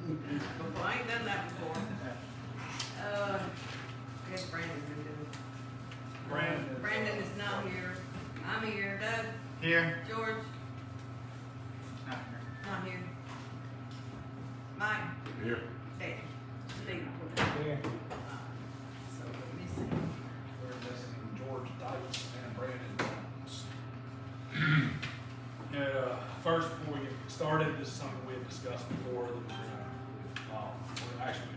Before, I ain't done that before. I guess Brandon's been doing it. Brandon is not here. I'm here. Doug, Here. George, Not here. not here. Mike, Here. Steve, Steve. Yeah. So we're missing. We're missing George Dykes and Brandon Jones. First, before we get started, this is something we had discussed before. Actually,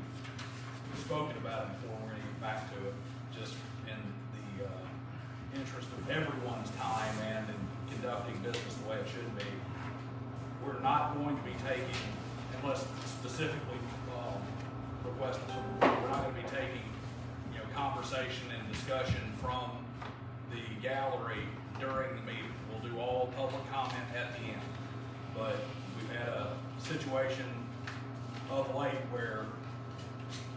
we've spoken about it before. We're going to get back to it, just in the interest of everyone's time and in conducting business the way it should be. We're not going to be taking, unless specifically requested, we're not going to be taking, conversation and discussion from the gallery during the meeting. We'll do all public comment at the end. But we've had a situation of late where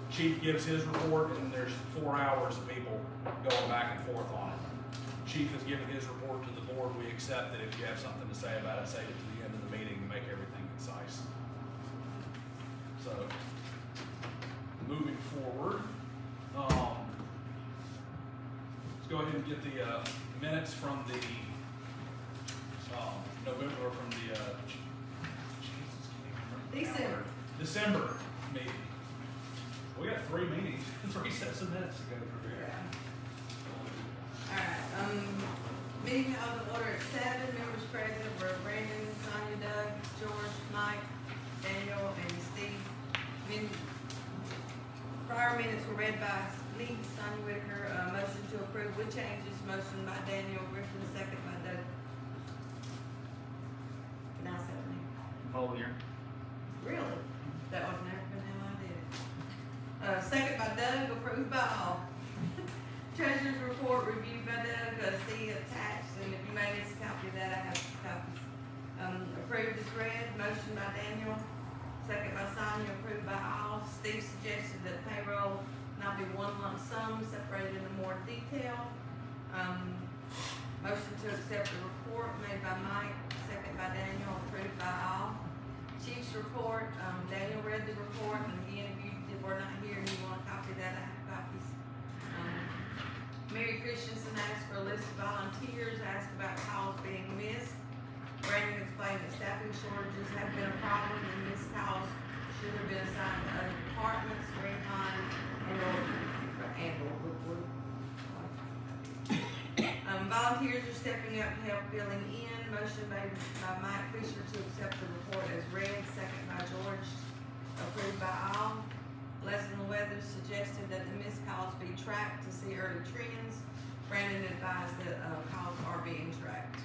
Chief gives his report and there's 4 hours of people going back and forth on it. Chief has given his report to the board. We accept that if you have something to say about it, say it to the end of the meeting and make everything concise. So, moving forward, let's go ahead and get the minutes from the November, or from the December meeting. We got 3 meetings, 3 sets of minutes to go through here. Alright, meeting held in order at 7, members present were Brandon, Sonia, Doug, George, Mike, Daniel, and Steve. Prior minutes were read by me, Sonia Whitaker, motion to approve with changes, motion by Daniel Griffin, second by Doug. Now set me. Whole year. Really? That was never been how I did it. Second by Doug, approved by all. Treasurer's report reviewed by Doug, see attached, and if you made us a copy of that, I have copies. Approved as read, motion by Daniel, second by Sonia, approved by all. Steve suggested that payroll not be one lump sum, separated into more detail. Motion to accept the report made by Mike, second by Daniel, approved by all. Chief's report, Daniel read the report, and again, if you were not here and you want a copy of that, I have copies. Mary Christensen asked for a list of volunteers, asked about calls being missed. Brandon explained that staffing shortages have been a problem and missed calls should have been assigned to other departments, Green Pond, and Woodward. Volunteers are stepping up to help filling in. Motion made by Mike Fisher to accept the report as read, second by George, approved by all. Leslie Weathers suggested that the missed calls be tracked to see early trends. Brandon advised that calls are being tracked.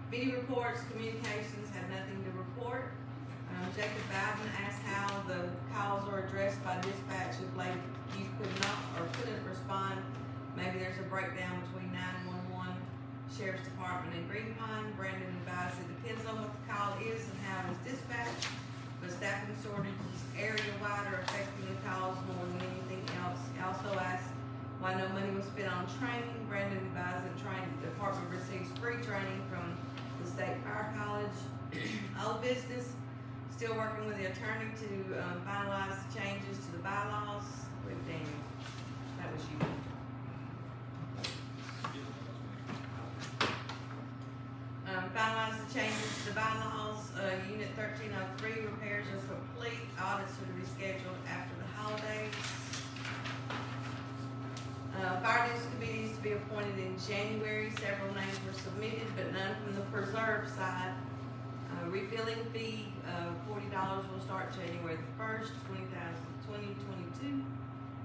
Meeting reports, communications had nothing to report. Jacob Bowden asked how the calls are addressed by dispatch if late you could not or couldn't respond. Maybe there's a breakdown between 911, Sheriff's Department, and Green Pond. Brandon advised it depends on what the call is and how it is dispatched, but staffing shortages area-wide are affecting the calls more than anything else. He also asked why no money was spent on training. Brandon advised that training department receives free training from the State Fire College. All business, still working with the attorney to finalize the changes to the bylaws with Daniel. That was you. Finalize the changes to the bylaws. Unit 1303 repairs are complete. Audits are to be scheduled after the holidays. Fire dues committees to be appointed in January. Several names were submitted, but none from the preserve side. Refilling fee, $40 will start January the 1st, 2022.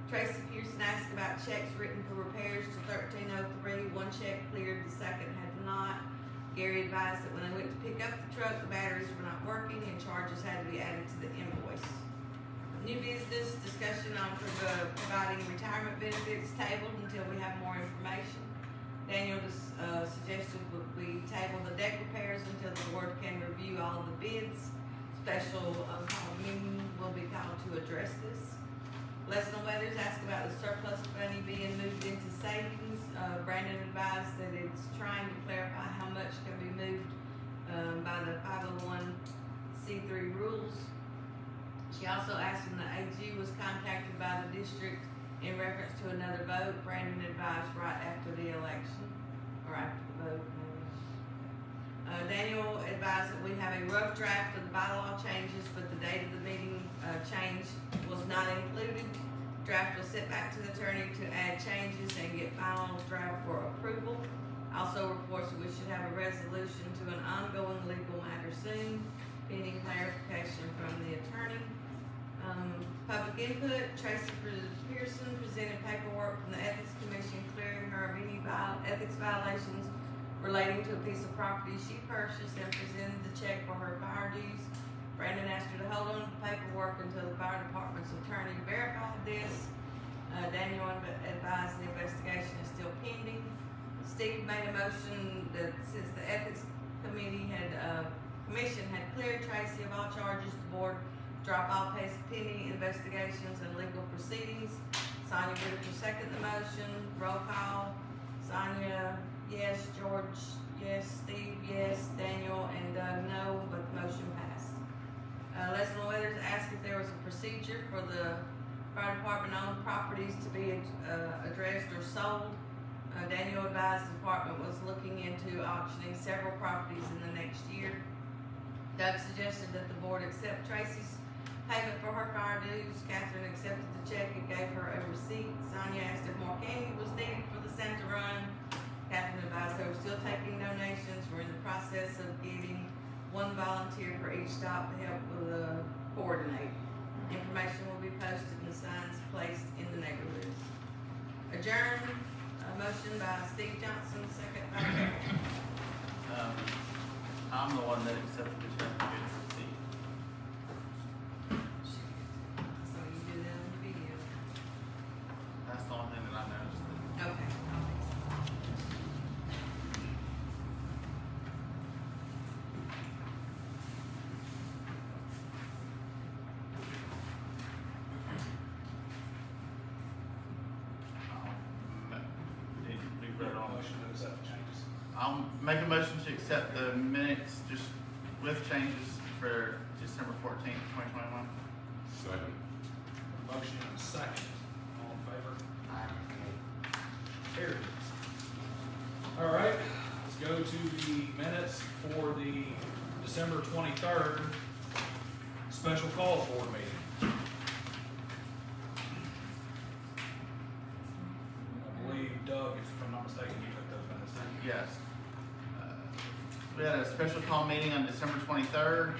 Tracy Pearson asked about checks written for repairs to 1303. One check cleared, the second had not. Gary advised that when they went to pick up the truck, the batteries were not working and charges had to be added to the invoice. New business, discussion on providing retirement benefits tabled until we have more information. Daniel suggested we table the deck repairs until the board can review all of the bids. Special call meeting will be called to address this. Leslie Weathers asked about the surplus money being moved into savings. Brandon advised that it's trying to clarify how much can be moved by the 501c3 rules. She also asked when the AG was contacted by the district in reference to another vote. Brandon advised right after the election, or after the vote. Daniel advised that we have a rough draft of the bylaw changes, but the date of the meeting, change was not included. Draft was sent back to the attorney to add changes and get final draft for approval. Also reports that we should have a resolution to an ongoing legal matter soon, pending clarification from the attorney. Public input, Tracy Pearson presented paperwork from the Ethics Commission clearing her of any ethics violations relating to a piece of property she purchased and presented the check for her fire dues. Brandon asked her to hold on to the paperwork until the fire department's attorney verified this. Daniel advised the investigation is still pending. Steve made a motion that since the ethics commission had cleared Tracy of all charges, the board drop all pending investigations and legal proceedings. Sonia Whitaker seconded the motion. Roll call. Sonia, yes. George, yes. Steve, yes. Daniel and Doug, no, but the motion passed. Leslie Weathers asked if there was a procedure for the fire department owned properties to be addressed or sold. Daniel advised the department was looking into auctioning several properties in the next year. Doug suggested that the board accept Tracy's payment for her fire dues. Catherine accepted the check and gave her a receipt. Sonia asked if more candy was needed for the Santa run. Catherine advised they were still taking donations. We're in the process of getting one volunteer for each stop to help coordinate. Information will be posted and signs placed in the neighborhoods. Adjourn. Motion by Steve Johnson, second by I'm the one that accepted the check and gave the receipt. so you do that on the video. That's the only thing that I noticed. Okay. I'll fix it. Motion to accept the changes. I'll make a motion to accept the minutes just with changes for December 14th, 2021. Second. Motion and a second. All in favor? Carries. All right, let's go to the minutes for the December 23rd special call board meeting. I believe Doug, if I'm not mistaken, you took those minutes. Yes. We had a special call meeting on December 23rd.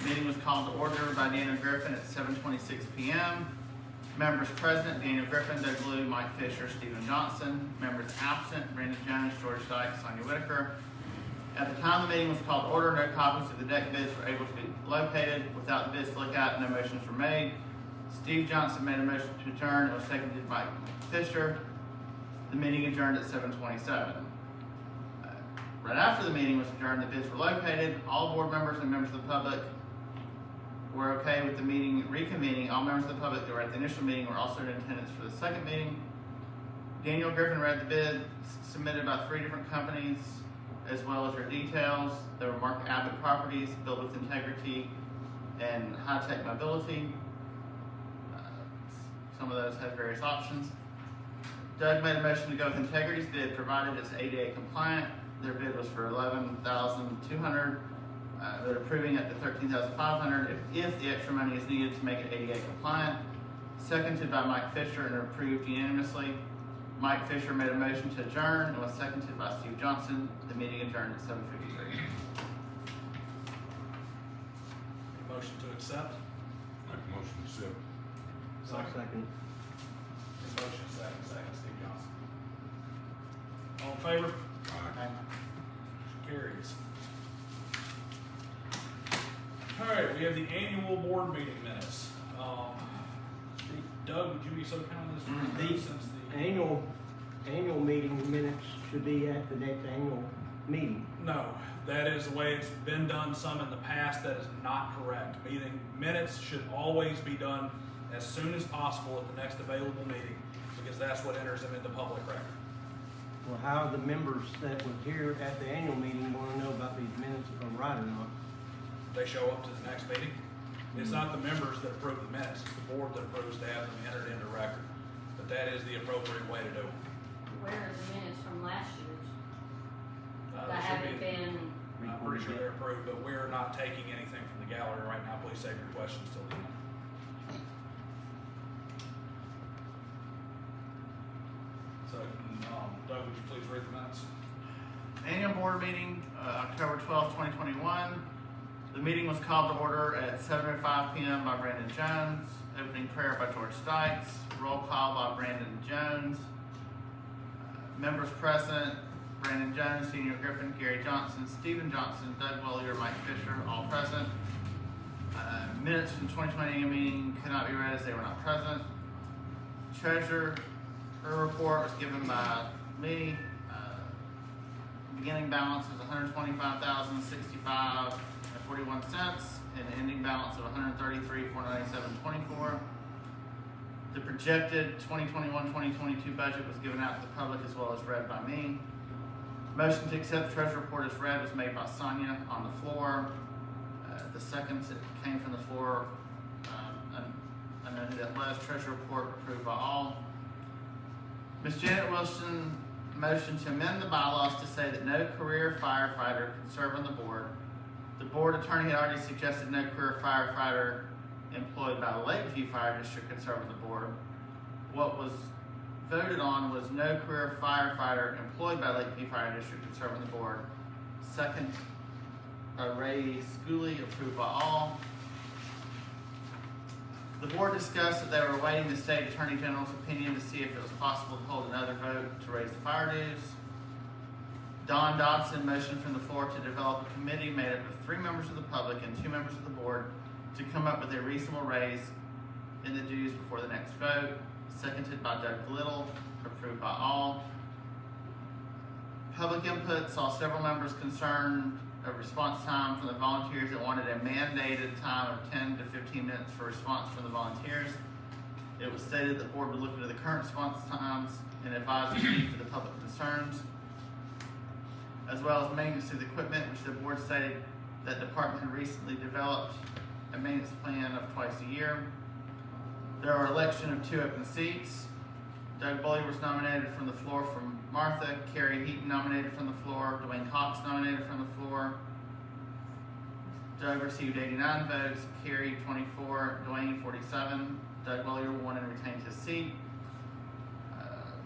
Meeting was called to order by Daniel Griffin at 7:26 p.m. Members present, Daniel Griffin, Doug Blue, Mike Fisher, Stephen Johnson. Members absent, Brandon Jones, George Dyke, Sonia Whitaker. At the time the meeting was called to order, no copies of the deck bids were able to be located. Without the bids to look at, no motions were made. Steve Johnson made a motion to adjourn. It was seconded by Fisher. The meeting adjourned at 7:27. Right after the meeting was adjourned, the bids were located. All board members and members of the public were okay with the meeting reconvening. All members of the public that were at the initial meeting were also in attendance for the second meeting. Daniel Griffin read the bid submitted by 3 different companies, as well as their details. There were Mark Abbott Properties, Built with Integrity, and High Tech Mobility. Some of those had various options. Doug made a motion to go with Integrity's bid, provided it's ADA compliant. Their bid was for $11,200. They're approving it to $13,500 if the extra money is needed to make it ADA compliant. Seconded by Mike Fisher and approved unanimously. Mike Fisher made a motion to adjourn and was seconded by Steve Johnson. The meeting adjourned at 7:53. Motion to accept. Make a motion to accept. Second. Motion second, Steve Johnson. All in favor? Aye. Carries. All right, we have the annual board meeting minutes. Doug, would you be so kind as to read those since the? Annual meeting minutes should be at the next annual meeting. No, that is the way it's been done some in the past. That is not correct. Minutes should always be done as soon as possible at the next available meeting, because that's what enters them into public record. Well, how the members that was here at the annual meeting want to know about these minutes if I'm right or not? They show up to the next meeting. It's not the members that approve the minutes, it's the board that approves to have them entered into record. But that is the appropriate way to do it. Where are the minutes from last year's? They That should haven't be, been, I'm pretty sure they're approved, but we're not taking anything from the gallery right now. Please save your questions till the end. So, Doug, would you please read the minutes? Annual board meeting, October 12th, 2021. The meeting was called to order at 7:05 p.m. by Brandon Jones. Opening prayer by George Dykes. Roll call by Brandon Jones. Members present, Brandon Jones, Senior Griffin, Gary Johnson, Stephen Johnson, Doug Willier, Mike Fisher, all present. Minutes from 2020 annual meeting could not be read as they were not present. Treasurer, her report was given by me. Beginning balance was $125,065.41, and an ending balance of $133,497.24. The projected 2021-2022 budget was given out to the public as well as read by me. Motion to accept the treasurer report as read was made by Sonia on the floor. The seconds that came from the floor, I know who that was. Treasurer report approved by all. Ms. Janet Wilson motioned to amend the bylaws to say that no career firefighter can serve on the board. The board attorney had already suggested no career firefighter employed by the Lakeview Fire District can serve on the board. What was voted on was no career firefighter employed by Lakeview Fire District can serve on the board. Second, Ray Schooley, approved by all. The board discussed that they were awaiting the state attorney general's opinion to see if it was possible to hold another vote to raise the fire dues. Don Dodson motioned from the floor to develop a committee made up of 3 members of the public and 2 members of the board to come up with a reasonable raise in the dues before the next vote. Seconded by Doug Little, approved by all. Public input saw several members concerned of response time from the volunteers that wanted a mandated time of 10 to 15 minutes for response from the volunteers. It was stated the board would look into the current response times and advise the need for the public concerns, as well as maintenance of the equipment, which the board stated that department had recently developed a maintenance plan of twice a year. There are election of 2 open seats. Doug Bully was nominated from the floor from Martha, Carrie Heaton nominated from the floor, Dwayne Cox nominated from the floor. Doug received 89 votes, Carrie 24, Dwayne 47. Doug Bully won and retained his seat.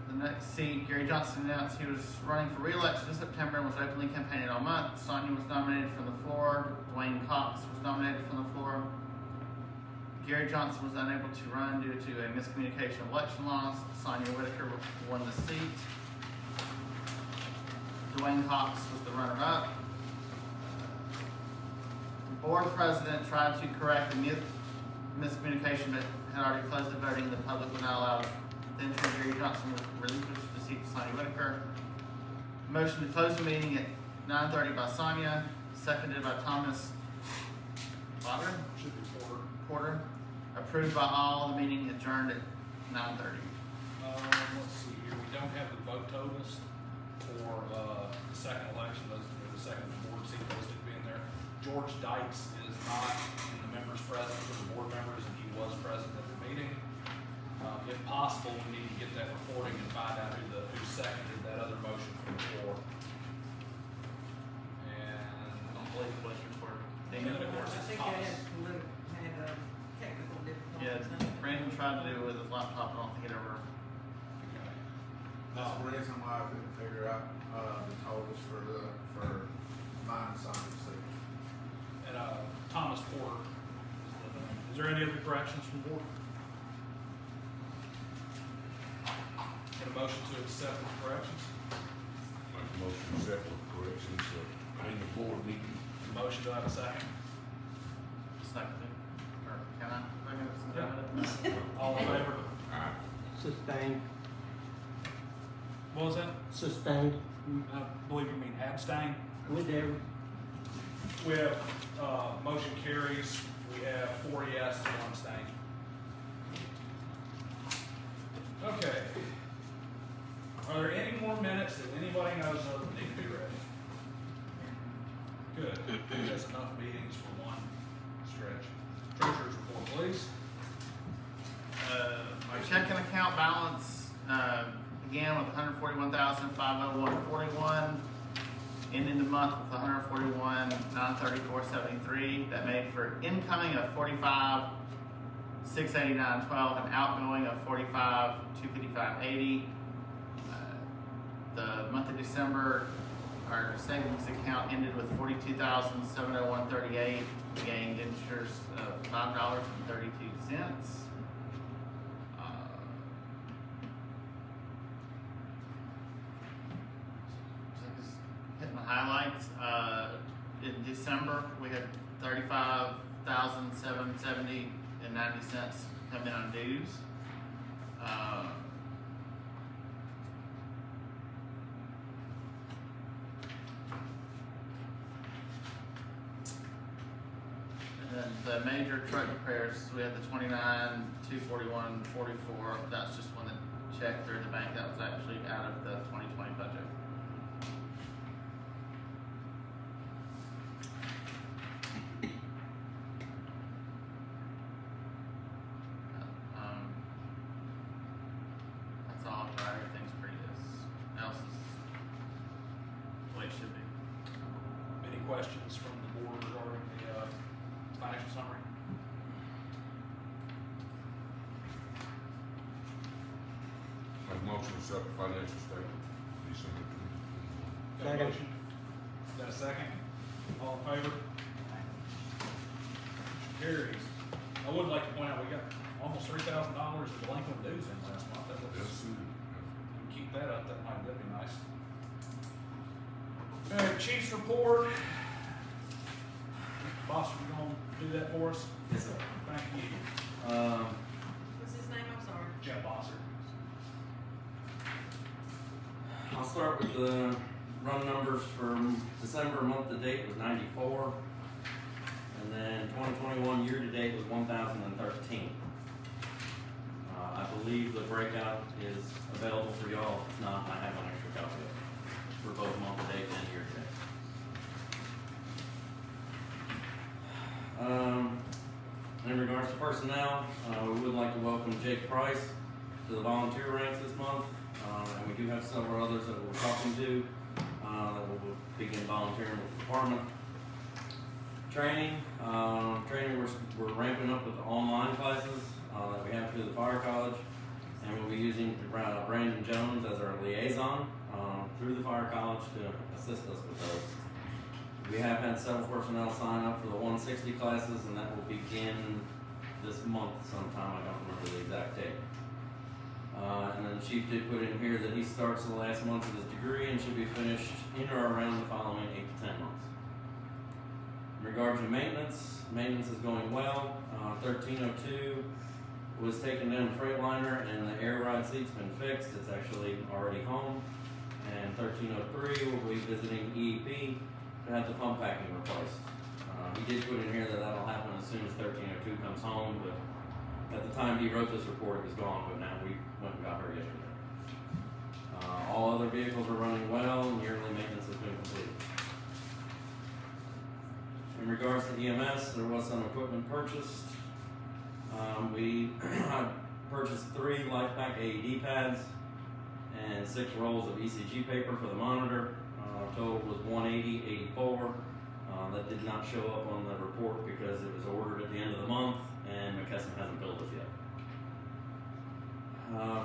The next seat, Gary Johnson announced he was running for re-election in September and was openly campaigning all month. Sonia was nominated from the floor. Dwayne Cox was nominated from the floor. Gary Johnson was unable to run due to a miscommunication of election laws. Sonia Whitaker won the seat. Dwayne Cox was the runner-up. The board president tried to correct the miscommunication but had already closed the voting. The public would not allow then Gary Johnson relinquished the seat to Sonia Whitaker. Motion to close the meeting at 9:30 by Sonia, seconded by Thomas Potter. Should be Porter. Porter. Approved by all. The meeting adjourned at 9:30. Let's see here, we don't have the vote totals for, the second election, those, or the second board seat posted being there. George Dykes is not in the members present for the board members, and he was present at the meeting. If possible, we need to get that recording and find out who seconded that other motion from the floor. And I don't believe it was recorded. And then, of course, I it's think they Thomas. had technical Yeah, difficulties. Brandon tried to do it with his laptop. I don't think it ever. That's the reason why I couldn't figure out, the totals for mine and Sonia's seat. And, Thomas Porter. Is there any other corrections from the board? Get a motion to accept the corrections? Make a motion to accept with corrections of annual board meeting. Motion, do I have a second? Seconded. Or can I? All in favor? Aye. Sustained, What was that? sustained, I believe you mean abstain. whatever. We have, motion carries, we have 4 yes and 1 abstain. Okay. Are there any more minutes that anybody knows of that need to be read? Good, that's enough meetings for one stretch. Treasurer please. Our checking account balance, began with 141,501.41, ending the month with 141,934.73. That made for incoming of 45,689.12 and outgoing of 45,255.80. The month of December, our savings account ended with 42,701.38. We gained interest of $5.32. Hitting the highlights, in December, we had 35,770.90 come in on dues. And then the major truck repairs, we had the 29,241.44. That's just one that checked through the bank. That was actually out of the 2020 budget. That's all. Everything's pretty else is the way it should be. Any questions from the board regarding the financial summary? Make a motion to accept the financial statement, December 2021. Got a Second. motion? Got a second? All in favor? Carries. I would like to point out, we got almost $3,000 of delinquent dues in last month. That looks, Yes, sir. we can keep that up, that'd be nice. All right, Chief's report. Boss, you gonna do that for us? Yes, sir. Thank you. What's his name? I'm sorry. Jeff Bosser. I'll start with the run numbers for December month to date was 94. And then 2021 year to date was 1,013. I believe the breakout is available for y'all. If not, I have an extra copy for both month to date and year to date. In regards to personnel, we would like to welcome Jake Price to the volunteer ranks this month. And we do have several others that we're talking to that will begin volunteering with the department. Training, we're ramping up with the online classes that we have through the fire college, and we'll be using Brandon Jones as our liaison through the fire college to assist us with those. We have had several personnel sign up for the 160 classes, and that will begin this month sometime. I don't remember the exact date. And then the chief did put in here that he starts the last month of his degree and should be finished in or around the following 8 to 10 months. In regards to maintenance is going well. 1302 was taken down to Freightliner and the air ride seat's been fixed. It's actually already home. And 1303 will be visiting EEP to have the pump packing replaced. He did put in here that that'll happen as soon as 1302 comes home, but at the time he wrote this report, it was gone, but now we went and got her yesterday. All other vehicles are running well, and yearly maintenance has been completed. In regards to EMS, there was some equipment purchased. We purchased 3 LifePak AED pads and 6 rolls of ECG paper for the monitor. Total was $180.84. That did not show up on the report because it was ordered at the end of the month and McKesson hasn't billed us yet.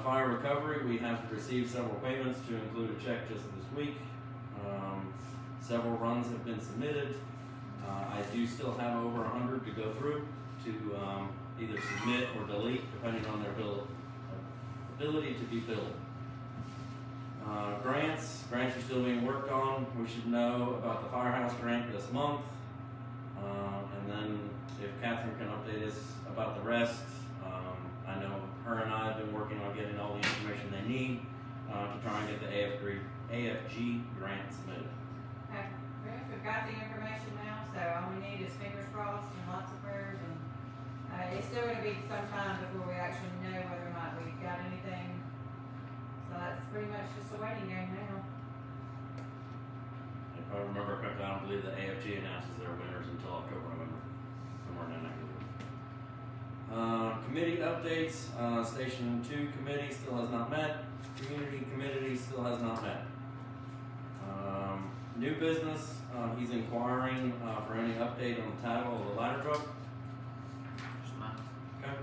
Fire recovery, we have received several payments to include a check just this week. Several runs have been submitted. I do still have over 100 to go through to either submit or delete depending on their ability to be billed. Grants are still being worked on. We should know about the firehouse grant this month. And then if Catherine can update us about the rest, I know her and I have been working on getting all the information they need to try and get the AFG grant submitted. Okay, we've got the information now, so all we need is fingers crossed and lots of prayers, and it's still gonna be some time before we actually know whether or not we've got anything. So that's pretty much just a waiting game now. If I remember correctly, I don't believe the AFG announces their winners until October, November, somewhere in that neighborhood. Committee updates, Station 2 committee still has not met, community committee still has not met. New business, he's inquiring, for any update on the title of the ladder truck. Just mine. Okay.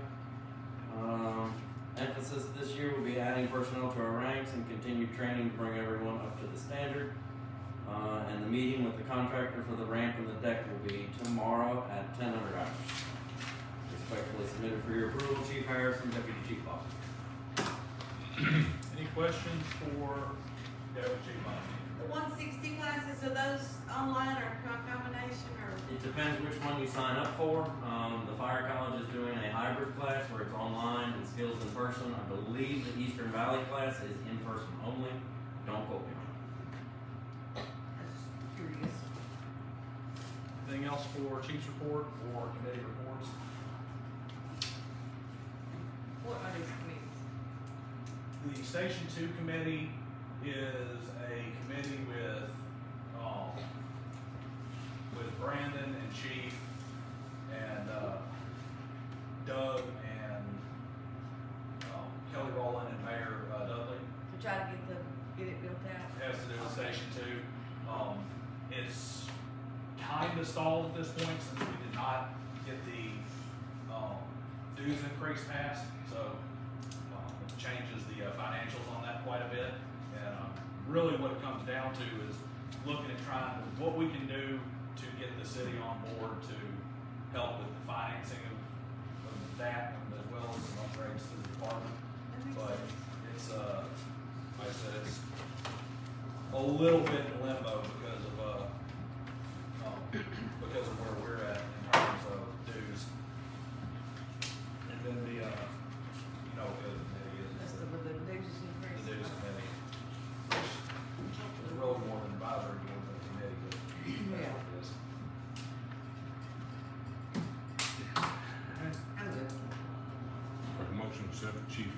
Emphasis this year will be adding personnel to our ranks and continued training to bring everyone up to the standard. And the meeting with the contractor for the ramp and the deck will be tomorrow at 10:00 hours. Respectfully submitted for your approval, Chief Harrison, Deputy Chief Officer. Any questions for Deputy Chief Officer? The 160 classes, are those online or combination or? It depends which one you sign up for. The fire college is doing a hybrid class where it's online and skills in person. I believe the Eastern Valley class is in person only. Don't quote me on it. I'm just curious. Anything else for Chief's report or committee reports? What are these committees? The Station 2 committee is a committee with Brandon and Chief and Doug and Kelly Rowland and Mayor Dudley. To try to get it built out? Has to do with Station 2. It's kind of stalled at this point since we did not get the dues increase passed, so it changes the financials on that quite a bit. And really what it comes down to is looking at trying what we can do to get the city on board to help with the financing of that, as well as some upgrades to the department. That makes But sense. it's, like I said, it's a little bit in limbo because of where we're at in terms of dues. And then the, you know, the committee That's is the dues the increase. dues committee, which is really more than advisory board than a committee, but that's what it is. I'm good. Make a motion to accept the chief.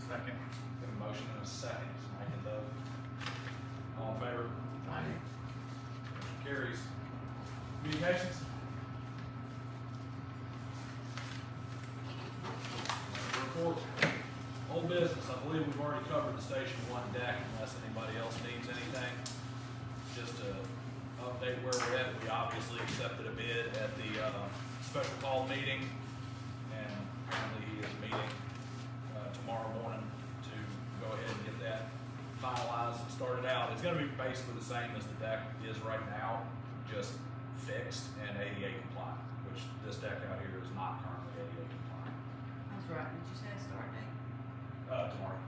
Second. Got a motion and a second, Mike and Doug. All in favor? Motion carries. Communications? Report. Old business, I believe we've already covered the Station 1 deck unless anybody else needs anything. Just to update where we're at, we obviously accepted a bid at the special call meeting. And apparently he is meeting tomorrow morning to go ahead and get that finalized and started out. It's gonna be basically the same as the deck is right now, just fixed and ADA compliant, which this deck out here is not currently ADA compliant. That's right, did you say a start date? Tomorrow.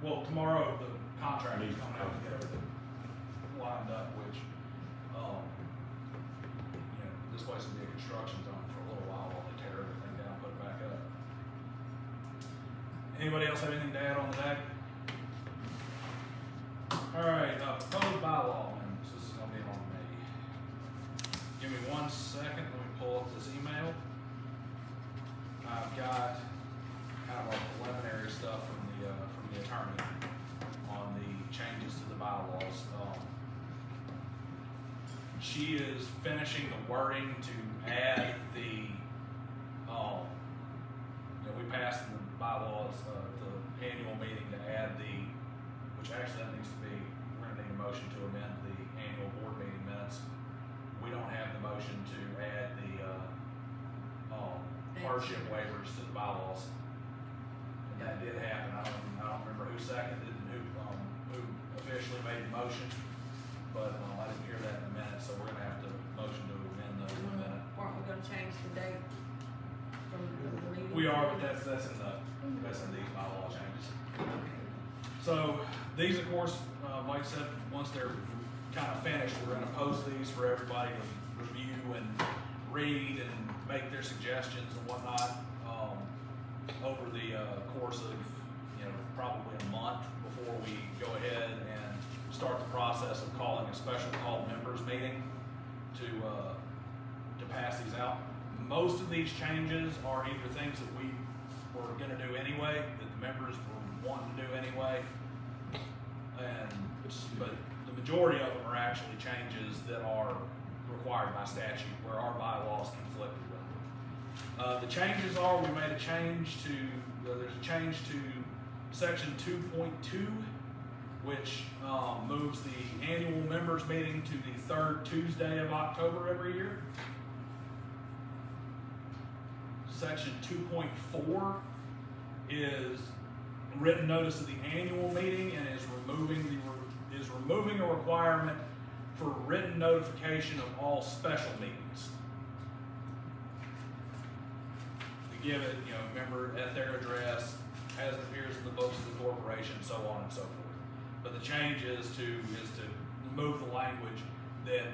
Well, tomorrow, the contractor's coming out to get everything lined up, which, you know, this place will be a construction zone for a little while they tear everything down, put it back up. Anybody else have anything to add on the deck? Alright, proposed bylaw amendments, this is gonna be on me. Give me 1 second, let me pull up this email. I've got kind of our preliminary stuff from the attorney on the changes to the bylaws. She is finishing the wording to add the, we passed in the bylaws, the annual meeting to add which actually that needs to be, we're gonna need a motion to amend the annual board meeting minutes. We don't have the motion to add the, hardship waivers to the bylaws. And that did happen, I don't remember who seconded and who officially made the motion, but, I didn't hear that in a minute, so we're gonna have to motion to amend those in a minute. Weren't we gonna change the date from the meeting? We are, but that's in these bylaw changes. So, these of course, like I said, once they're kind of finished, we're gonna post these for everybody to review and read and make their suggestions and whatnot, over the, course of, probably a month before we go ahead and start the process of calling a special called members meeting to pass these out. Most of these changes are either things that we were gonna do anyway, that the members were wanting to do anyway. But the majority of them are actually changes that are required by statute, where our bylaws conflicted with them. The changes are, we made a change to, there's a change to section 2.2, which moves the annual members meeting to the third Tuesday of October every year. Section 2.4 is written notice of the annual meeting and is removing a requirement for written notification of all special meetings. To give it, member at their address, as it appears in the books of the corporation, so on and so forth. But the change is to remove the language that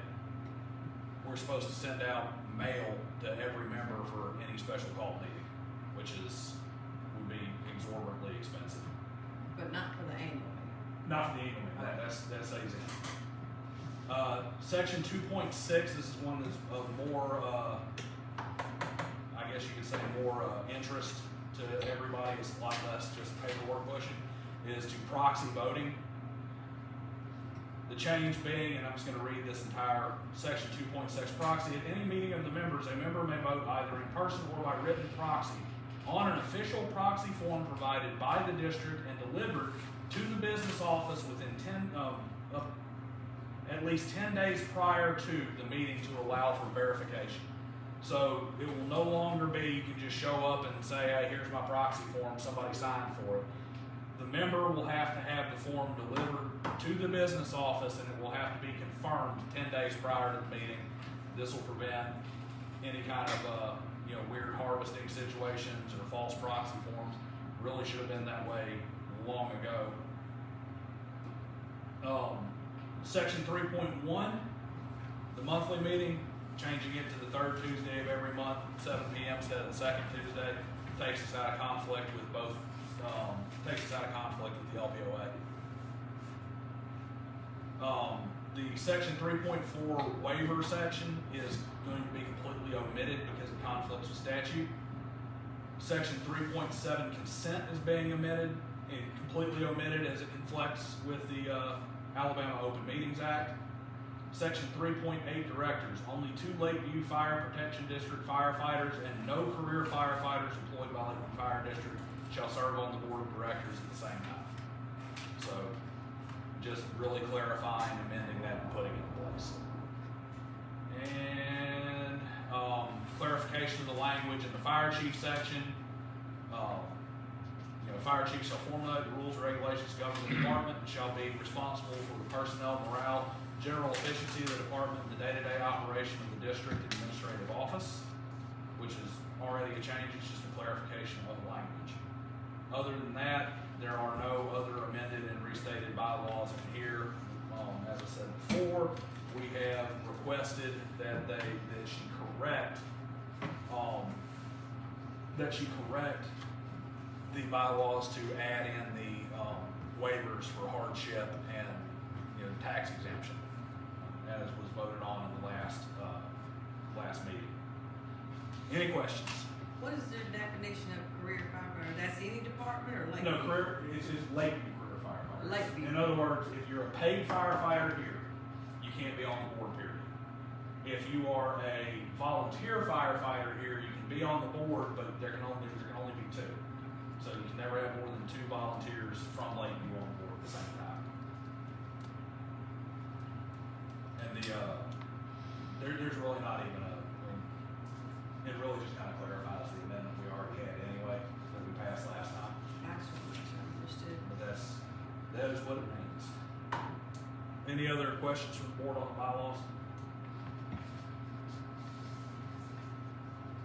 we're supposed to send out mail to every member for any special call meeting, which would be exorbitantly expensive. But not for the annual meeting. Not for the annual meeting, that stays in. Section 2.6, this is one that's of more, I guess you could say more interest to everybody. It's a lot less just paperwork pushing, is to proxy voting. The change being, and I'm just going to read this entire section 2.6, proxy. At any meeting of the members, a member may vote either in person or by written proxy on an official proxy form provided by the district and delivered to the business office within at least 10 days prior to the meeting to allow for verification. So it will no longer be, you can just show up and say, hey, here's my proxy form, somebody signed for it. The member will have to have the form delivered to the business office, and it will have to be confirmed 10 days prior to the meeting. This will prevent any kind of weird harvesting situations or false proxy forms. Really should have been that way long ago. Section 3.1, the monthly meeting, changing it to the third Tuesday of every month, 7 p.m. instead of the second Tuesday, takes us out of conflict with both. Takes us out of conflict with the LPOA. The section 3.4 waiver section is going to be completely omitted because it conflicts with statute. Section 3.7 consent is being omitted and completely omitted as it conflicts with the Alabama Open Meetings Act. Section 3.8 directors, only 2 Lakeview Fire Protection District firefighters and no career firefighters employed by Lakeview Fire District shall serve on the board of directors at the same time. So just really clarifying, amending that and putting it in place. And clarification of the language in the fire chief section. Fire chief shall formulate the rules and regulations governing the department and shall be responsible for the personnel, morale, general efficiency of the department, and the day-to-day operation of the district administrative office, which is already a change. It's just a clarification of the language. Other than that, there are no other amended and restated bylaws in here. As I said before, we have requested that she correct the bylaws to add in the waivers for hardship and tax exemption, as was voted on in the last meeting. Any questions? What is their definition of career firefighter? That's any department or Lakeview? No, career is Lakeview career firefighter. Lakeview. In other words, if you're a paid firefighter here, you can't be on the board, period. If you are a volunteer firefighter here, you can be on the board, but there can only be 2. So you can never have more than 2 volunteers from Lakeview on the board at the same time. And there's really not even it really just kind of clarifies the amendment we already had anyway, that we passed last time. I just want to make sure I understood. But that is what it means. Any other questions from the board on the bylaws?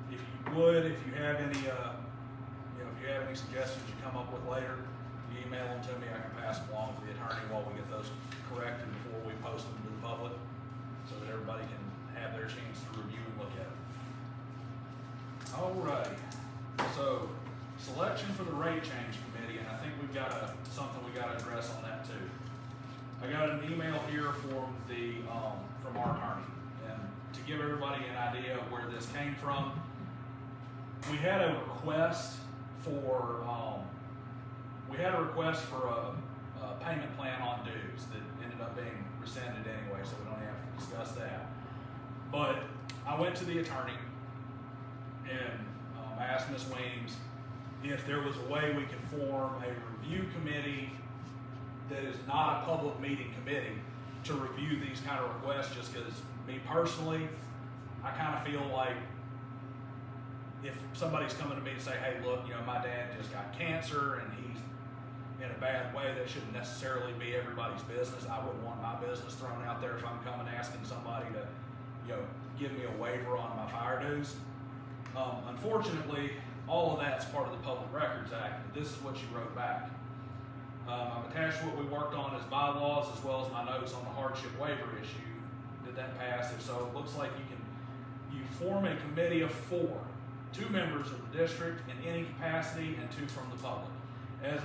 If you have any, if you have any suggestions you come up with later, you email them to me. I can pass them along to the attorney while we get those corrected before we post them to the public, so that everybody can have their chance to review and look at it. Alrighty, so selection for the rate change committee, and I think we've got something we got to address on that too. I got an email here from from our attorney, and to give everybody an idea of where this came from, we had a request for a payment plan on dues that ended up being rescinded anyway, so we don't have to discuss that. But I went to the attorney and asked Ms. Weems if there was a way we could form a review committee that is not a public meeting committee to review these kind of requests, just because me personally, I kind of feel like if somebody's coming to me to say, hey, look, you know, my dad just got cancer and he's in a bad way, that shouldn't necessarily be everybody's business. I wouldn't want my business thrown out there if I'm coming asking somebody to, you know, give me a waiver on my fire dues. Unfortunately, all of that's part of the Public Records Act, but this is what she wrote back. I've attached what we worked on as bylaws as well as my notes on the hardship waiver issue. Did that pass? If so, it looks like you form a committee of 4, 2 members of the district in any capacity and 2 from the public. As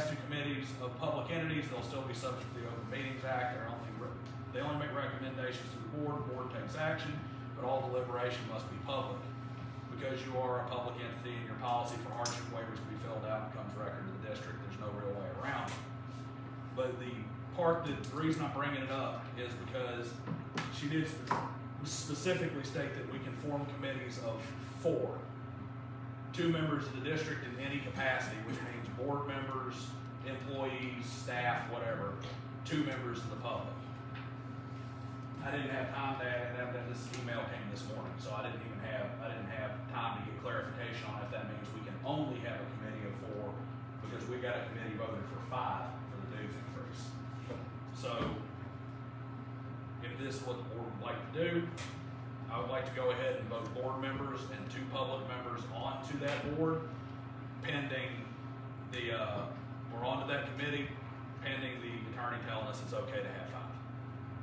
to committees of public entities, they'll still be subject to the Open Meetings Act. They only make recommendations to the board takes action, but all deliberation must be public. Because you are a public entity and your policy for hardship waivers to be filled out becomes record of the district, there's no real way around it. But the reason I'm bringing it up is because she did specifically state that we can form committees of 4. 2 members of the district in any capacity, which means board members, employees, staff, whatever, 2 members of the public. I didn't have time to add that, this email came this morning, so I didn't have time to get clarification on if that means we can only have a committee of 4, because we got a committee voted for 5 for the dues increase. So, if this is what the board would like to do, I would like to go ahead and vote board members and 2 public members onto that board, pending we're onto that committee, pending the attorney telling us it's okay to have 5.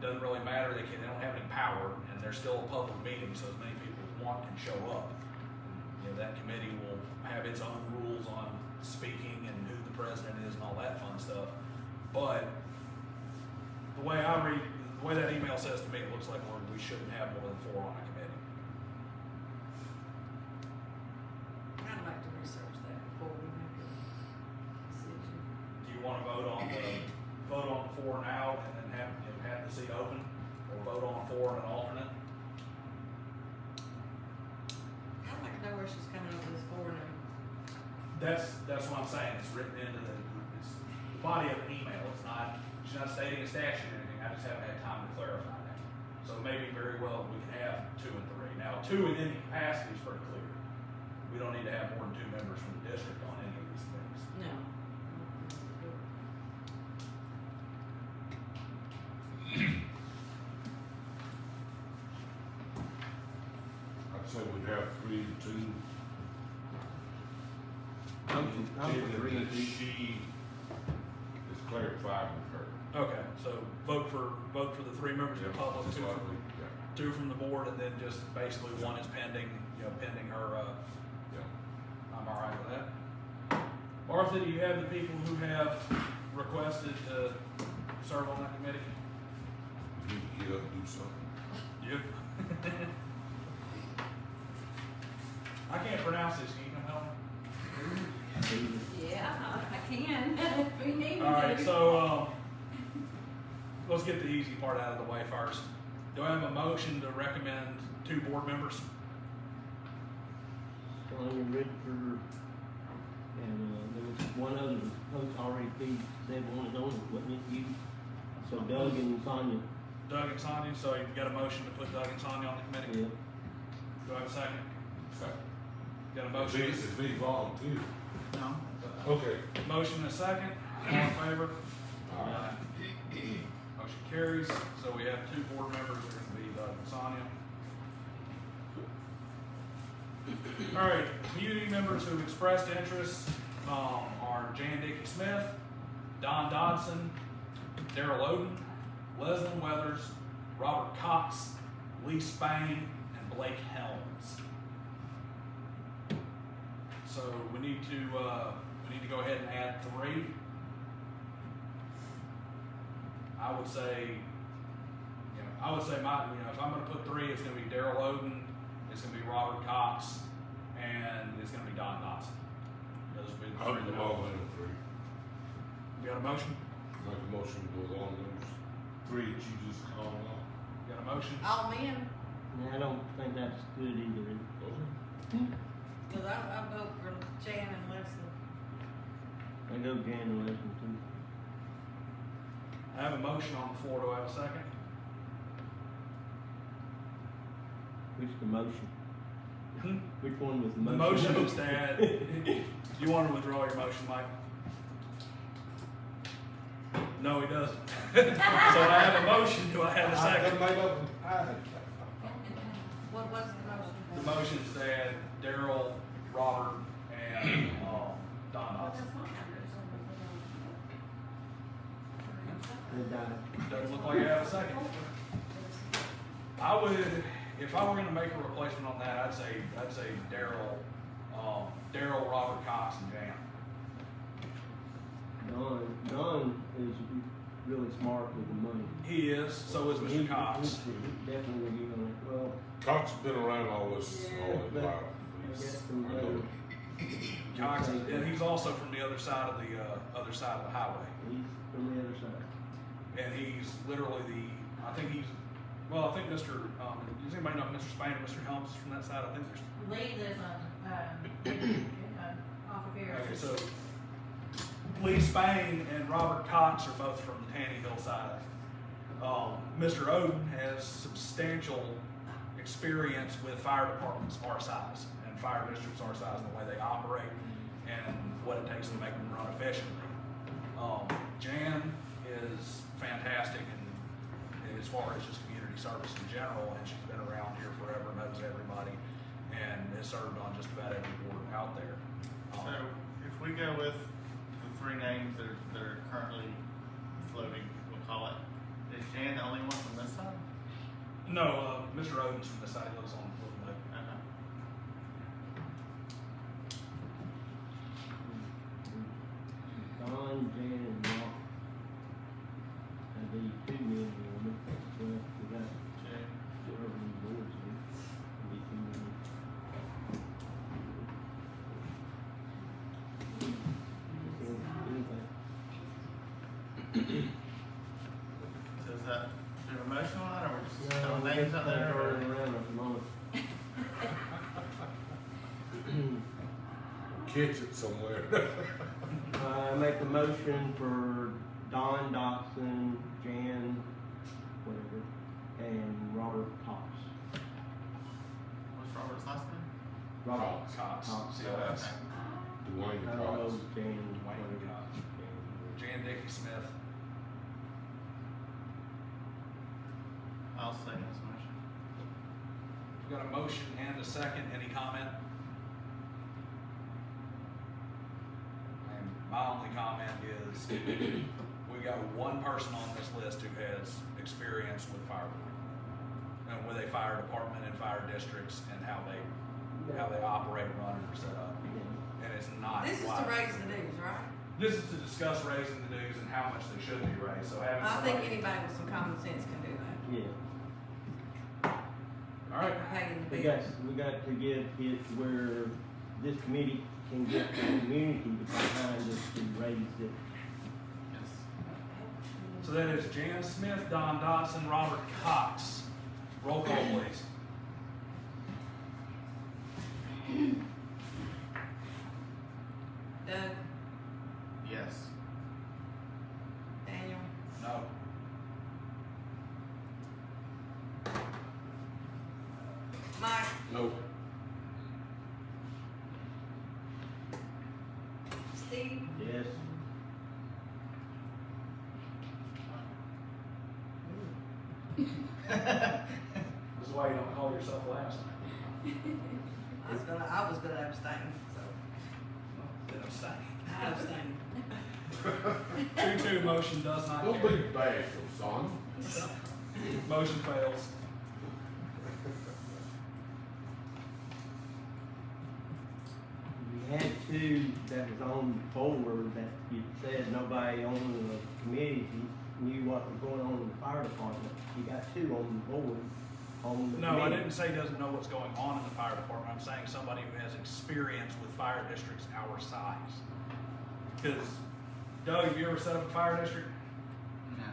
Doesn't really matter, they don't have any power, and they're still a public meeting, so as many people as want can show up. And, you know, that committee will have its own rules on speaking and who the president is and all that fun stuff. But the way that email says to me, it looks like we shouldn't have more than 4 on a committee. I'd like to research that before we make a decision. Do you want to vote on the 4 now and then have the seat open, or vote on 4 and an alternate? I'd like to know where she's coming up with this 4 now. That's what I'm saying. It's written into the body of the email. She's not stating a statute or anything. I just haven't had time to clarify that. So maybe very well we can have 2 and 3. Now, 2 in any capacity is pretty clear. We don't need to have more than 2 members from the district on any of these things. No. I'd say we'd have 3 to 2. I'm for 3 and 2. She is clarified with her. Okay, so vote for the 3 members of the public, Just 2 like from, we, 2 from the board, and then just basically 1 is pending her, I'm all right with that. Martha, do you have the people who have requested to serve on that committee? We need to get up and do something. Yep. I can't pronounce this, can you help me? Yeah, I can, if we need to. Alright, so, let's get the easy part out of the way first. Do I have a motion to recommend 2 board members? Sonia Redford, and there was one other post already said one is on it, wasn't it, you? So Doug and Sonia. Doug and Sonia, so you got a motion to put Doug and Sonia on the committee? Yeah. Do I have a second? Second. Got a If motion? they volunteer. No. Okay. Motion and a second, all in favor? Aye. Motion carries, so we have 2 board members, are gonna be Doug and Sonia. All right, community members who expressed interest, are Jan Dickey Smith, Don Dodson, Daryl Oden, Leslie Weathers, Robert Cox, Lee Spain, and Blake Helms. So we need to go ahead and add 3. I would say if I'm gonna put 3, it's gonna be Daryl Oden, it's gonna be Robert Cox, and it's gonna be Don Dodson. Those would be the I'll 3 be that along with 3. You got a motion? Make a motion to go along those 3 that you just called out. You got a motion? All men. I don't think that's good either. Okay. Cause I vote for Jan and Leslie. I go Jan and Leslie too. I have a motion on the floor, do I have a second? Which the motion? Which one was the The motion? motion is that, you want to withdraw your motion, Mike? No, he doesn't. So I have a motion, do I have a second? What was the motion? The motion is that Daryl, Robert, and, Don Dodson. They died. Doesn't look like I have a second. I would, if I were gonna make a replacement on that, I'd say Daryl, Robert, Cox, and Jan. Don is really smart with the money. He is, so is He- Mr. Cox. he Definitely, you know, well, Cox has been around all this, all his but life. I He's- guess from I know. Cox, and he's also from the other side of the highway. he's from the other side. And he's literally I think Mr., does anybody know Mr. Spain and Mr. Helms is from that side? I think there's, Lee lives on, off of here. okay, so Lee Spain and Robert Cox are both from the Tanny Hill side. Mr. Oden has substantial experience with fire departments our size and fire districts our size and the way they operate and what it takes to make them run efficiently. Jan is fantastic as far as just community service in general, and she's been around here forever, knows everybody, and has served on just about every board out there. So if we go with the three names that are currently floating, we'll call it, is Jan the only one from this side? No, Mr. Oden's from this side, he lives on Little Lake. Okay. Don, Jan, and Rob. And the two men and women, so we got Jay. whatever these boards are. Be two men. Anything. So is that, is there a motion on it, or we're just No, throwing we names just out there? throw or- it around at the moment. Catch it somewhere. I make a motion for Don Dotson, Jan, whatever, and Robert Cox. What's Robert's last name? Robert Cox, Cox. COX. Dwayne I don't Cox. know, Jan, Dwayne whatever. Cox. Jan Dickey Smith. I'll second this motion. We've got a motion and a second. Any comment? And my only comment is, we've got one person on this list who has experience with fire and with a fire department and fire districts and how they operate, run, and are set up. And it's not. This is to wide. raise the dues, right? This is to discuss raising the dues and how much they should be raised. So having I think somebody. anybody with some common sense can do that. Yeah, All right. Paying the we bills. got to get it where this committee can get the community behind us to raise it. Yes. So that is Jan Smith, Don Dotson, Robert Cox. Roll call, please. Doug, Yes. Daniel, No. Mike, No. Steve, Yes. This is why you don't call yourself last. I was gonna abstain, so Then abstain. I abstained. 2-2 motion does not Don't carry. be bashful, son. Motion fails. We had two that was on the board that you said nobody on the committee knew what was going on in the fire department. You got two on the board, on the No, I committee. didn't say doesn't know what's going on in the fire department. I'm saying somebody who has experience with fire districts our size. Because, Doug, have you ever set up a fire district? No.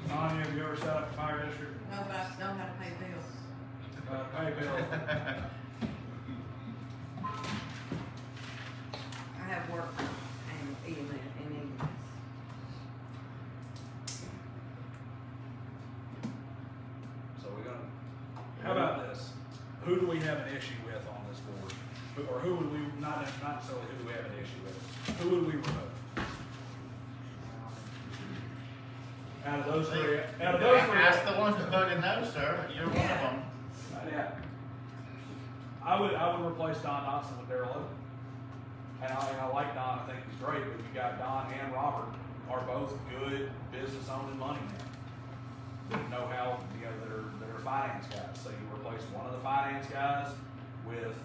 Tanya, have you ever set up a fire district? No, but I know how to pay bills. Pay bills. have an issue with on this board? Or who would we, not necessarily who we have an issue with, who would we remove? Out of those three, Ask the ones that voted no, sir. You're one of them. Yeah. I would replace Don Dodson with Darrell Oden. And I like Don, I think he's great, but you got Don and Robert are both good business owning money men. That know how, you know, that are finance guys. So you replace one of the finance guys with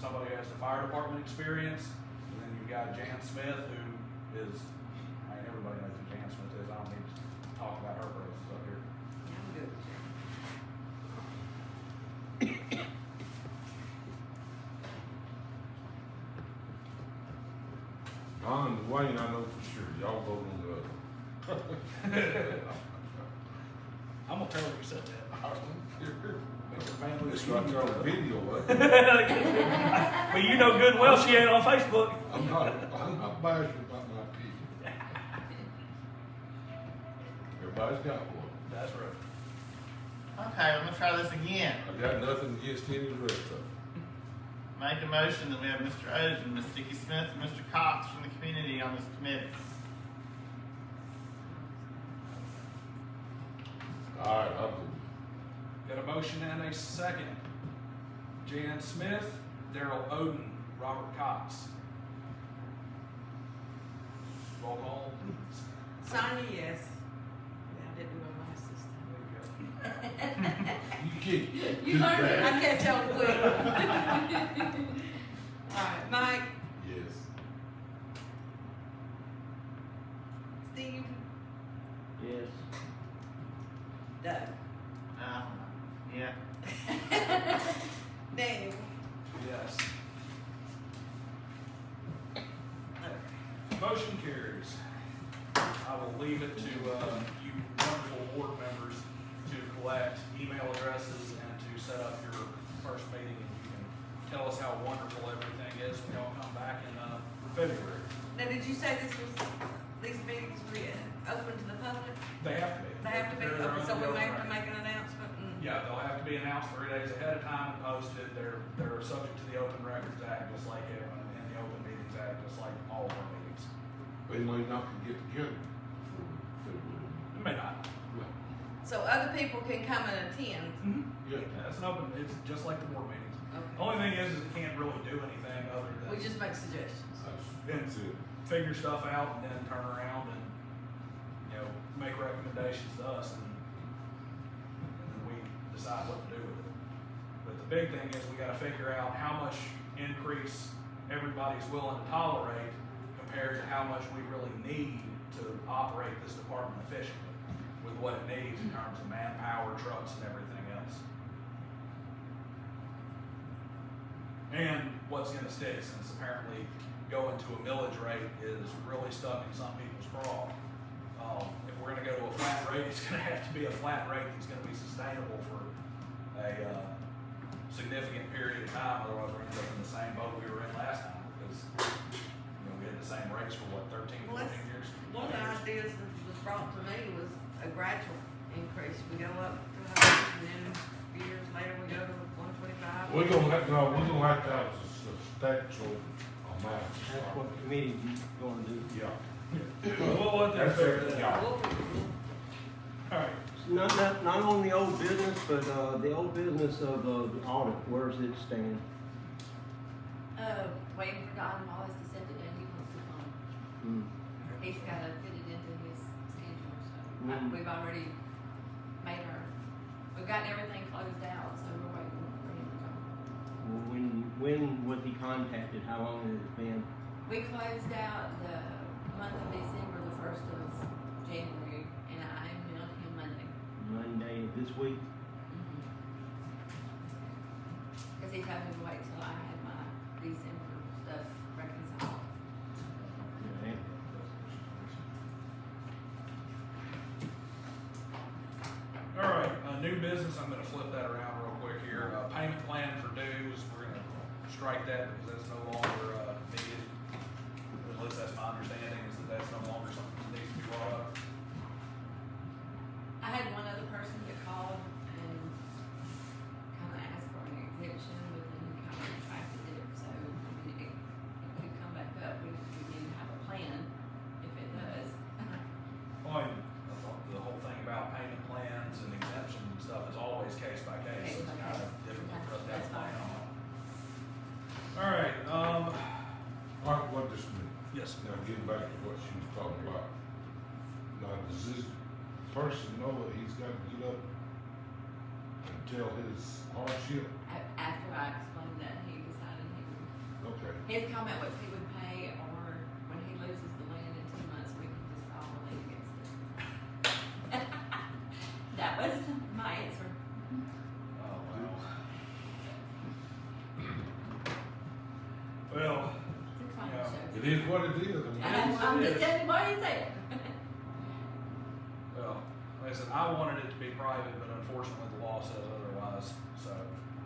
somebody who has the fire department experience, and then you've got Jan Smith, who is, I mean, everybody knows who Jan Smith is. I don't need to talk about her praises up here. Yeah, I'm good with that. Don and Dwayne, I know for sure, y'all vote on the other. I'm gonna tell her you said that. Make her family It's right there on video, right? But you know good and well she ain't on Facebook. I'm not bashful about my people. Everybody's got one. That's right. Okay, I'm gonna try this again. I got nothing against any of the rest of them. Make a motion that we have Mr. Oden, Ms. Dickie Smith, and Mr. Cox from the community on this committee. All right, I'll go. Got a motion and a second. Jan Smith, Darrell Oden, Robert Cox. Roll call. Sonia, yes. Yeah, I didn't do my last system. You keep. You learned it. I catch on quick. All right, Mike, Yes. Steve, Yes. Doug. Yeah. Daniel. Yes. Okay. Motion carries. I will leave it to you wonderful board members to collect email addresses and to set up your first meeting, and you can tell us how wonderful everything is when y'all come back in February. Now, did you say these meetings were open to the public? They have to be. They have to be, They're okay, so we open may have to record. make an announcement and. Yeah, they'll have to be announced 3 days ahead of time and posted. They're subject to the Open Records Act, just like everyone, and the Open Meetings Act, just like all of our meetings. They may not get together for February. It may not. So other people can come and attend. Yeah. Yeah, it's an open, it's just like the board meetings. Okay. Only thing is it can't really do anything other than We just make suggestions. That's it. figure stuff out and then turn around and, you know, make recommendations to us, and then we decide what to do with it. But the big thing is we gotta figure out how much increase everybody's willing to tolerate compared to how much we really need to operate this department efficiently with what it needs in terms of manpower, trucks, and everything else. And what's gonna stick, since apparently going to a millage rate is really stuck in some people's craw. If we're gonna go to a flat rate, it's gonna have to be a flat rate that's gonna be sustainable for a significant period of time, otherwise we're gonna end up in the same boat we were in last time, because, you know, we had the same rates for what, 13, 14 years? One of the ideas that was brought to me was a gradual increase. We go up to 100 and then a few years later we go to 125. We're gonna have to have a substantial amount. That's what the committee's gonna do. Yeah. We'll let them That's figure it, that yeah. out. Alright, Not on the old business, but, the old business of, the audit, where's it stand? Waiting for Don Wallace to send it in, he wants to come. Hmm. He's gotta fit it into his schedule, so we've already we've gotten everything closed out, so we're waiting for him to come. Well, when was he contacted? How long has it been? We closed out the month of December, the 1st of January, and I emailed him Monday. Monday of this week? Cause he told me to wait till I had my December stuff reconciled. Okay. alright, new business, I'm gonna flip that around real quick here. Payment plan for dues, we're gonna strike that because that's no longer, needed. At least that's my understanding, is that that's no longer something that needs to be brought up. I had one other person that called and kinda asked for an exemption exemption with the new county retracted it, so I mean, it could come back up. We need to have a plan if it does. Well, the whole thing about payment plans and exemptions and stuff is always case by case. Case It's by kind of case. difficult for us to have That's a plan fine. on. All right, All right, what this mean? yes, Now, getting back to what she was talking about. Now, does this person know that he's got to get up and tell his hardship? After I explained that, he decided he would, Okay. his comment was he would pay, or when he loses the land in 2 months, we can just file a lien against it. That was my answer. oh, well. It's a claim Yeah. show. It is what it is. I mean, I'm just telling you what he said. Well, like I said, I wanted it to be private, but unfortunately the law says otherwise, so.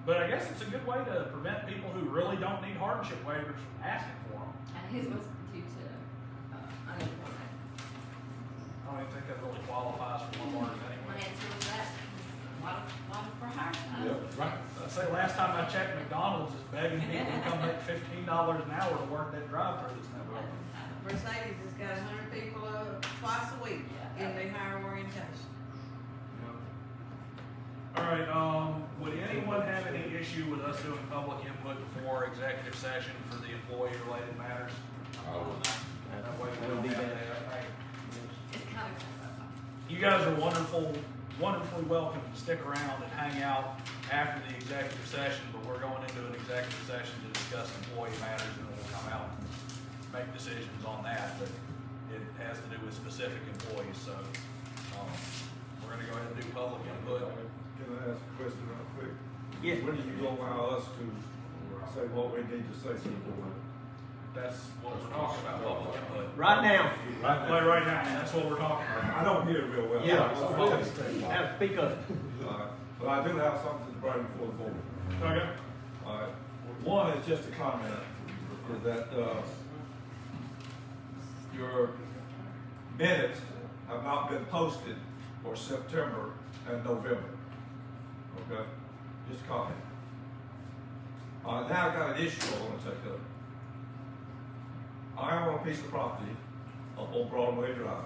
But I guess it's a good way to prevent people who really don't need hardship waivers from asking for them. And his was due to, unemployment. I don't even think that really qualifies for Lombardi My anyway. answer was that, a lot of for hire signs. Yeah, right. I'd say last time I checked, McDonald's is begging people to come make $15 an hour to work that drive-through that's never open. Mercedes has got 100 people twice a week in the higher orientation. All right, would anyone have any issue with us doing public input before executive session for the employee-related matters? I would. That way we That would don't be have best. that. It's kind of, You guys are wonderfully welcome to stick around and hang out after the executive session, but we're going into an executive session to discuss employee matters, and we'll come out and make decisions on that, but it has to do with specific employees, so, we're gonna go ahead and do public input. Can I ask a question real quick? Yes. When are you gonna allow us to say what we need to say to the board? That's what we're talking about, public input. Right now. Right now, that's what we're talking about. I don't hear it real well. Yeah. So I understand. Now, speak up. But I do have something to bring before the board. Okay. All right. One is just a comment, is that, your minutes have not been posted for September and November. Okay? Just a comment. Now I got an issue I wanna take up. I own a piece of property up on Broadway Drive,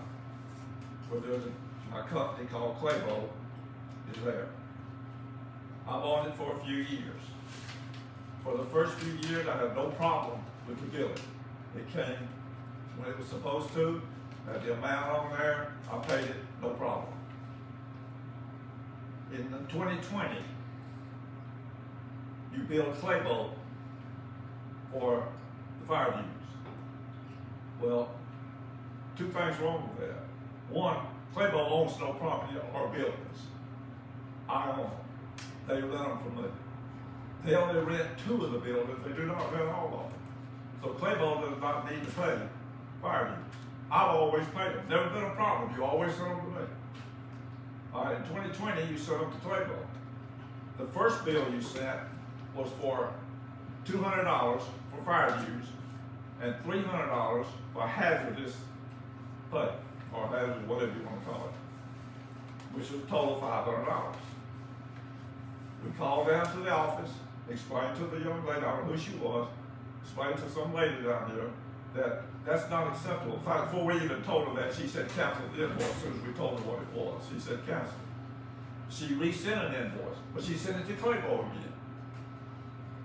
where there's a company called Claybo is there. I've owned it for a few years. For the first few years, I had no problem with the billing. It came when it was supposed to, had the amount on there, I paid it, no problem. In 2020, you billed Claybo for the fire dues. Well, two things wrong with that. One, Claybo owns no property or buildings. I own them. They rent them for me. They only rent 2 of the buildings, they do not rent all of them. So Claybo does not need to pay fire dues. I've always paid them, never been a problem, you always send them to me. All right, in 2020, you sent them to Claybo. The first bill you sent was for $200 for fire dues and $300 for hazardous pay, or hazardous, whatever you want to call it, which was a total of $500. We called down to the office, explained to the young lady, I don't know who she was, explained to some lady down there that that's not acceptable. In fact, before we even told her that, she said cancel the invoice as soon as we told her what it was. She said cancel. She resent an invoice, but she sent it to Claybo again.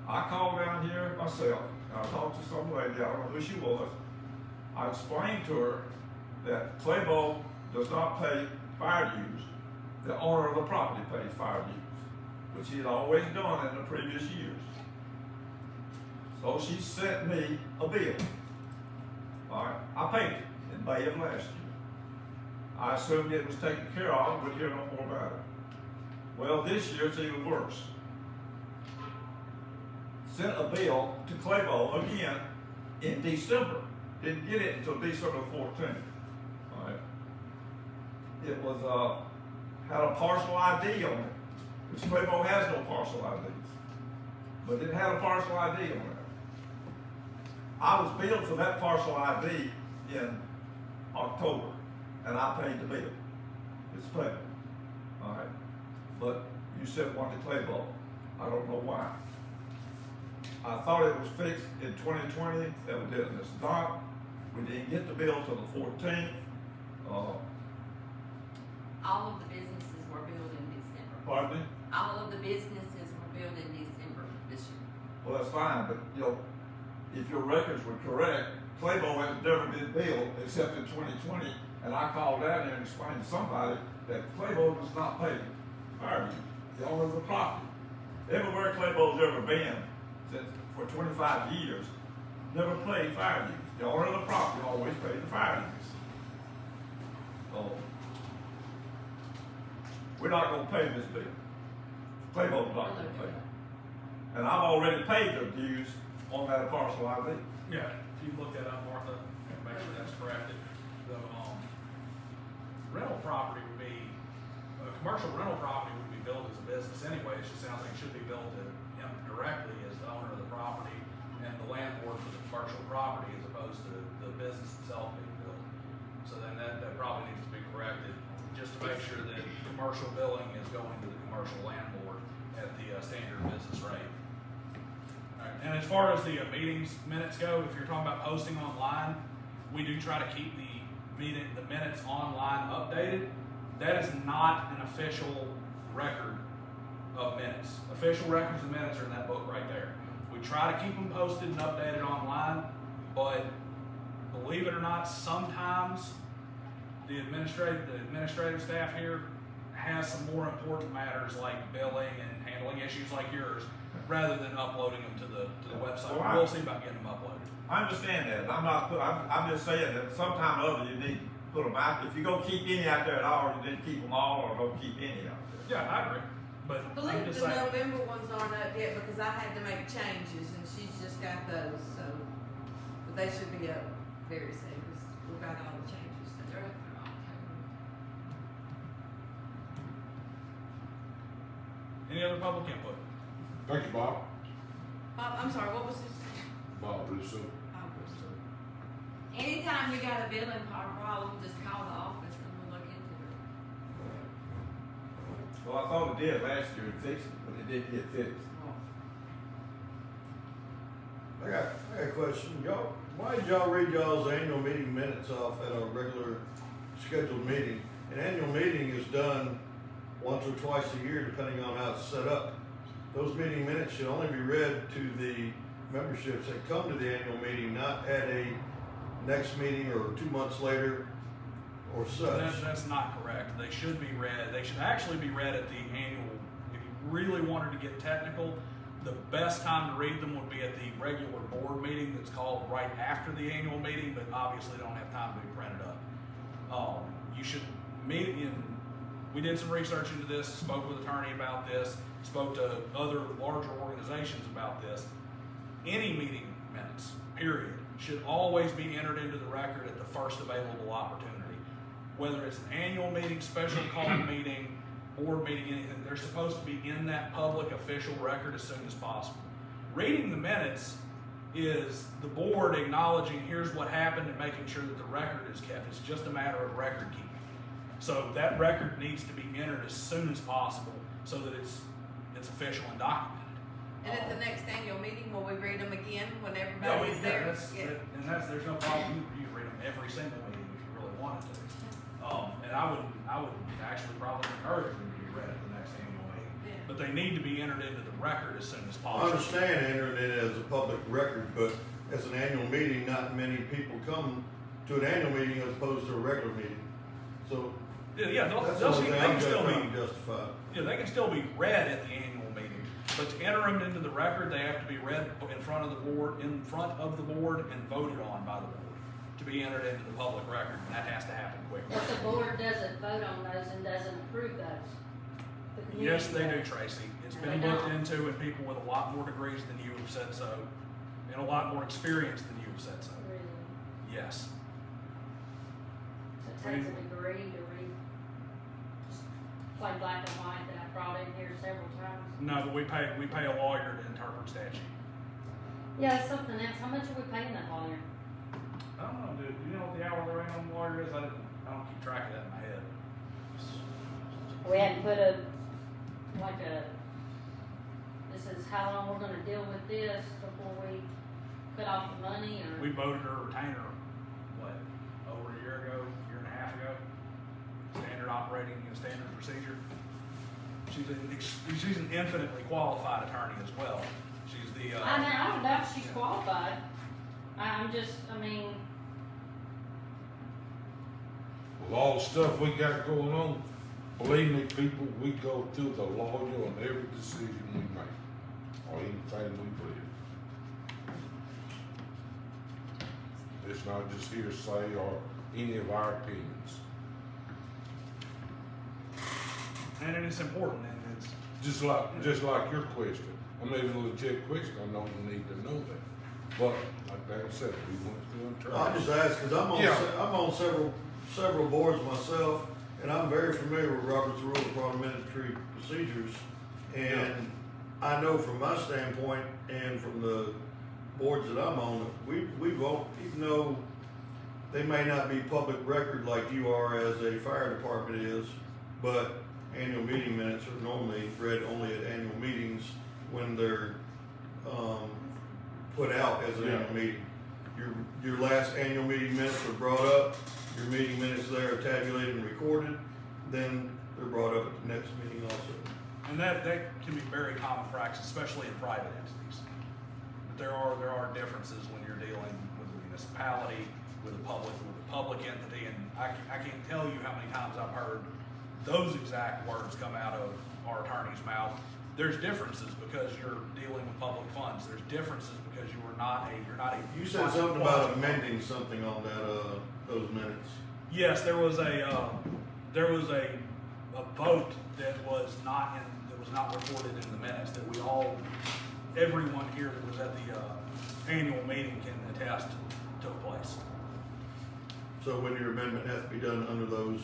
I called down here myself, and I talked to some lady, I don't know who she was. I explained to her that Claybo does not pay fire dues. The owner of the property pays fire dues, which he had always done in the previous years. So she sent me a bill. All right, I paid it in May of last year. I assumed it was taken care of, but hear no more about it. Well, this year it's even worse. Sent a bill to Claybo again in December. Didn't get it until December 14th. All right. It was had a partial ID on it, which Claybo has no partial IDs, but it had a partial ID on it. I was billed for that partial ID in October, and I paid the bill. It's paid. All right. But you sent one to Claybo. I don't know why. I thought it was fixed in 2020, evidently it's not. We didn't get the bill till the 14th. All of the businesses were billed in December. Pardon me? All of the businesses were billed in December this year. Well, that's fine, but, you know, if your records were correct, Claybo has never been billed except in 2020, and I called down there and explained to somebody that Claybo does not pay fire use, the owner of the property. Everywhere Claybo's ever been, since, for 25 years, never paid fire use. The owner of the property always paid the fire use. So, we're not gonna pay this bill. Claybo's not gonna pay it. And I've already paid their dues on that parcel ID. Yeah, if you look that up, Martha, and make sure that's corrected. The, rental property would be, a commercial rental property would be billed as a business anyway. It just sounds like it should be billed to him directly as the owner of the property and the landlord for the commercial property as opposed to the business itself being billed. So then that probably needs to be corrected, just to make sure that commercial billing is going to the commercial landlord at the standard business rate. And as far as the meetings minutes go, if you're talking about posting online, we do try to keep the minutes online updated. That is not an official record of minutes. Official records of minutes are in that book right there. We try to keep them posted and updated online, but believe it or not, sometimes the administrative staff here has some more important matters like billing and handling issues like yours, rather than uploading them to the website. Well, We'll see about getting them uploaded. I understand that. I'm just saying that sometime or other you need to put them out. If you're gonna keep any out there at all, you need to keep them all or don't keep any out there. Yeah, I agree. But I I'm believe just the saying, November ones aren't up yet because I had to make changes and she's just got those, so. But they should be up very soon because we've got all the changes. They're up for October. any other public input? Thank you, Bob. I'm sorry, what was this? Bob Russo. Anytime you got a billing problem, just call the office and we'll look into it. Well, I thought it did last year and fixed it, but it didn't get fixed. I got a question. Y'all, why did y'all read y'all's annual meeting minutes off at a regular scheduled meeting? An annual meeting is done once or twice a year, depending on how it's set up. Those meeting minutes should only be read to the memberships that come to the annual meeting, not at a next meeting or 2 months later or such. That's not correct. They should be read. They should actually be read at the annual. If you really wanted to get technical, the best time to read them would be at the regular board meeting that's called right after the annual meeting, but obviously don't have time to be printed up. You should meet in. We did some research into this, spoke with an attorney about this, spoke to other larger organizations about this. Any meeting minutes, period, should always be entered into the record at the first available opportunity. Whether it's an annual meeting, special call meeting, board meeting, anything, they're supposed to be in that public official record as soon as possible. Reading the minutes is the board acknowledging here's what happened and making sure that the record is kept. It's just a matter of record keeping. So that record needs to be entered as soon as possible so that it's official and documented. And at the next annual meeting, will we read them again when Yeah, everybody is there? there's no problem. You can read them every single meeting if you really wanted to. And I would actually probably encourage them to be read at the next annual meeting. Yeah. But they need to be entered into the record as soon as I possible. understand entering it as a public record, but as an annual meeting, not many people come to an annual meeting as opposed to a regular meeting. So Yeah, that's they'll the see, only they thing can I'm still trying be, to justify. they can still be read at the annual meeting. But to enter them into the record, they have to be read in front of the board and voted on by the board to be entered into the public record, and that has to happen quickly. But the board doesn't vote on those and doesn't approve those. The community Yes, they do, does. Tracy. It's No, been they looked don't. into, and people with a lot more degrees than you have said so, and a lot more experience than you have said so. Really. Yes. So it takes a degree to read, just plain black and white that I brought in here several times. No, but we pay a lawyer to interpret statute. Yeah, something else. How much are we paying that lawyer? I don't know, dude. Do you know what the hourly rate on the lawyer is? I don't keep track of that in my head. We hadn't put this is how long we're gonna deal with this before cut off the money, or? We voted her retainer, what, over a year ago, year and a half ago? Standard operating and standard procedure. She's an infinitely qualified attorney as well. She's the, I mean, I don't doubt she's qualified. I mean, With all the stuff we got going on, believe me, people, we go through the lawyer on every decision we make, or anything we believe. It's not just hearsay or any of our opinions. and it's important, and it's, Just like your question. I mean, it's a legit question, I know you need to know that. But, like Dan said, we went through I attorneys. just asked, cause I'm on several boards myself, and I'm very familiar with Robert's Rules of Parliamentary Procedures. And I know from my standpoint and from the boards that I'm on, we vote, even though they may not be public record like you are as a fire department is, but annual meeting minutes are normally read only at annual meetings when they're, put out as an annual meeting. Your last annual meeting minutes are brought up, your meeting minutes there are tabulated and recorded, then they're brought up at the next meeting also. and that can be very common practice, especially in private entities. But there are differences when you're dealing with a municipality, with a public entity, and I can't tell you how many times I've heard those exact words come out of our attorney's mouth. There's differences because you're dealing with public funds. There's differences because you're not a. You said something about amending something on that, those minutes. Yes, there was a vote that was not recorded in the minutes that everyone here that was at the annual meeting can attest took place. So when your amendment has to be done under those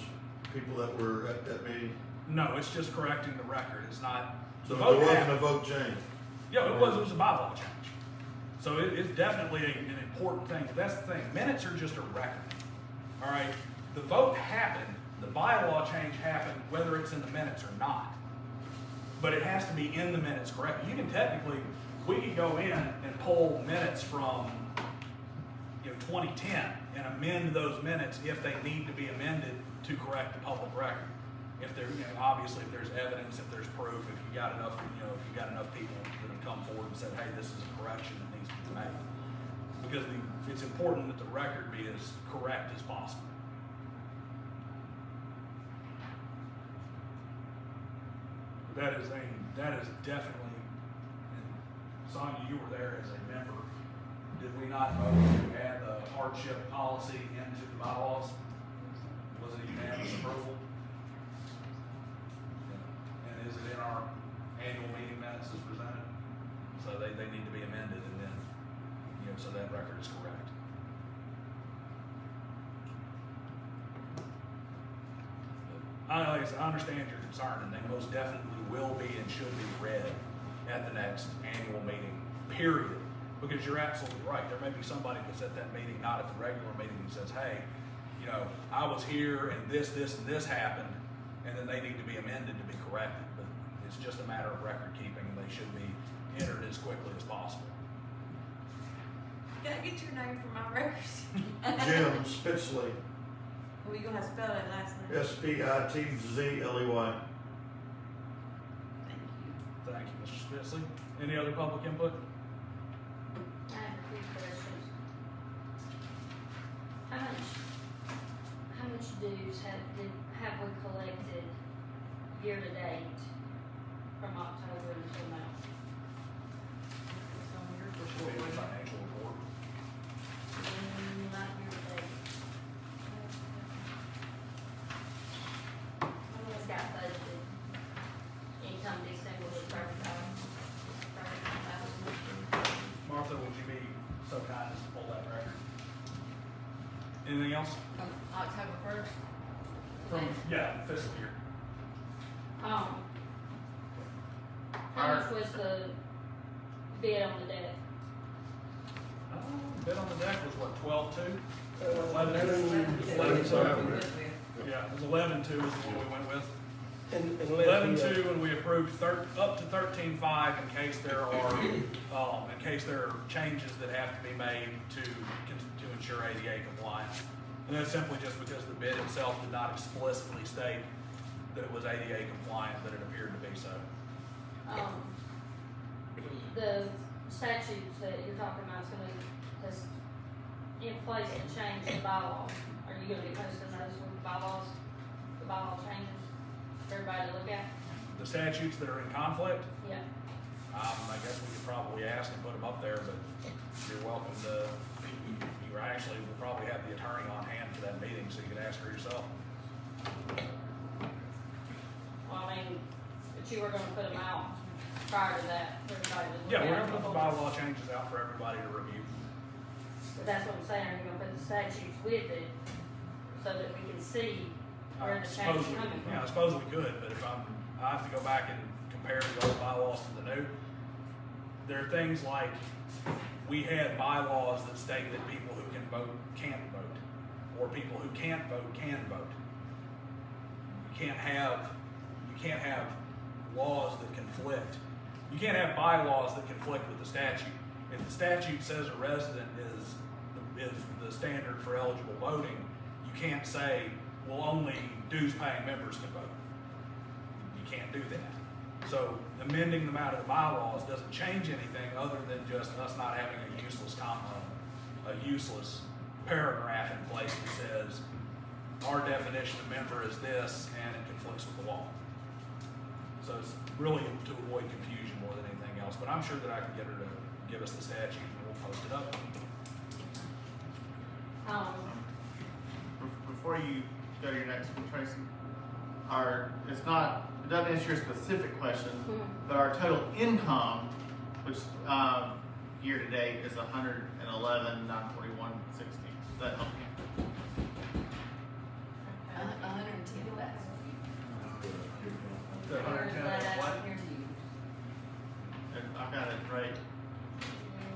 people that were at that meeting? No, it's just correcting the record. It's not. So the there vote wasn't happened. a vote change? Yeah, it was a bylaw change. So it's definitely an important thing. That's the thing. Minutes are just a record. All right. The vote happened. The bylaw change happened, whether it's in the minutes or not. But it has to be in the minutes, correct? You can technically, we could go in and pull minutes from 2010 and amend those minutes if they need to be amended to correct the public record. If there, obviously, if there's evidence, if there's proof, if you got enough, if you got enough people that have come forward and said, hey, this is a correction that needs to be made. Because it's important that the record be as correct as possible. That is definitely, and Sonia, you were there as a member. Did we not vote to add the hardship policy into the bylaws? Was it unanimous approval? And is it in our annual meeting minutes as presented? So they need to be amended and then, so that record is correct. I understand your concern, and they most definitely will be and should be read at the next annual meeting, period. Because you're absolutely right. There may be somebody that's at that meeting, not at the regular meeting, who says, hey, I was here and this, and this happened, and then they need to be amended to be corrected. But it's just a matter of record keeping, and they should be entered as quickly as possible. Can I get your name for my records? Jim Spitzley, Well, you gonna have to spell that last name. Spitzley. Thank you. Thank you, Mr. Spitzley. Any other public input? I have a few questions. How much dues have we collected year to date from October until now? It's on your Should be in the financial report. Not year to date. It's got budgeted income December was 35,000. Martha, would you be so kind as to pull that record? Anything else? From October 1st? Yeah, fiscal year. How much was the bid on the deck? Bid on the deck was what, 12.2? 11.2. Eleven. Yeah, it was 11.2 is the one we went with. 11.2, and we approved up to 13.5 in case there are, changes that have to be made to ensure ADA compliance. And that's simply just because the bid itself did not explicitly state that it was ADA compliant, but it appeared to be so. The statutes that you're talking about is in place to change the bylaws. Are you gonna be posting those with the bylaw changes for everybody to look at? The statutes that are in conflict, Yeah. I guess we could probably ask and put them up there, but you're welcome to, you actually will probably have the attorney on hand for that meeting, so you can ask her yourself. Well, I mean, but you were gonna put them out prior to that for everybody to look at. Yeah, we're gonna put the bylaw changes out for everybody to review. But that's what I'm saying, you're gonna put the statutes with it so that we can see where the change is coming from. Yeah, I suppose we could, but if I have to go back and compare the old bylaws to the new, there are things like, we had bylaws that state that people who can vote can't vote, or people who can't vote can vote. You can't have laws that conflict. You can't have bylaws that conflict with the statute. If the statute says a resident is the standard for eligible voting, you can't say, well, only dues-paying members can vote. You can't do that. So amending them out of the bylaws doesn't change anything other than just us not having a useless paragraph in place that says our definition of member is this and it conflicts with the law. So it's really to avoid confusion more than anything else, but I'm sure that I can get her to give us the statute and we'll post it up. Before you go to your next one, Tracy, it doesn't answer your specific question, but our total income, which year to date is 111,941.60. Does that help you? 110,000. I got it right.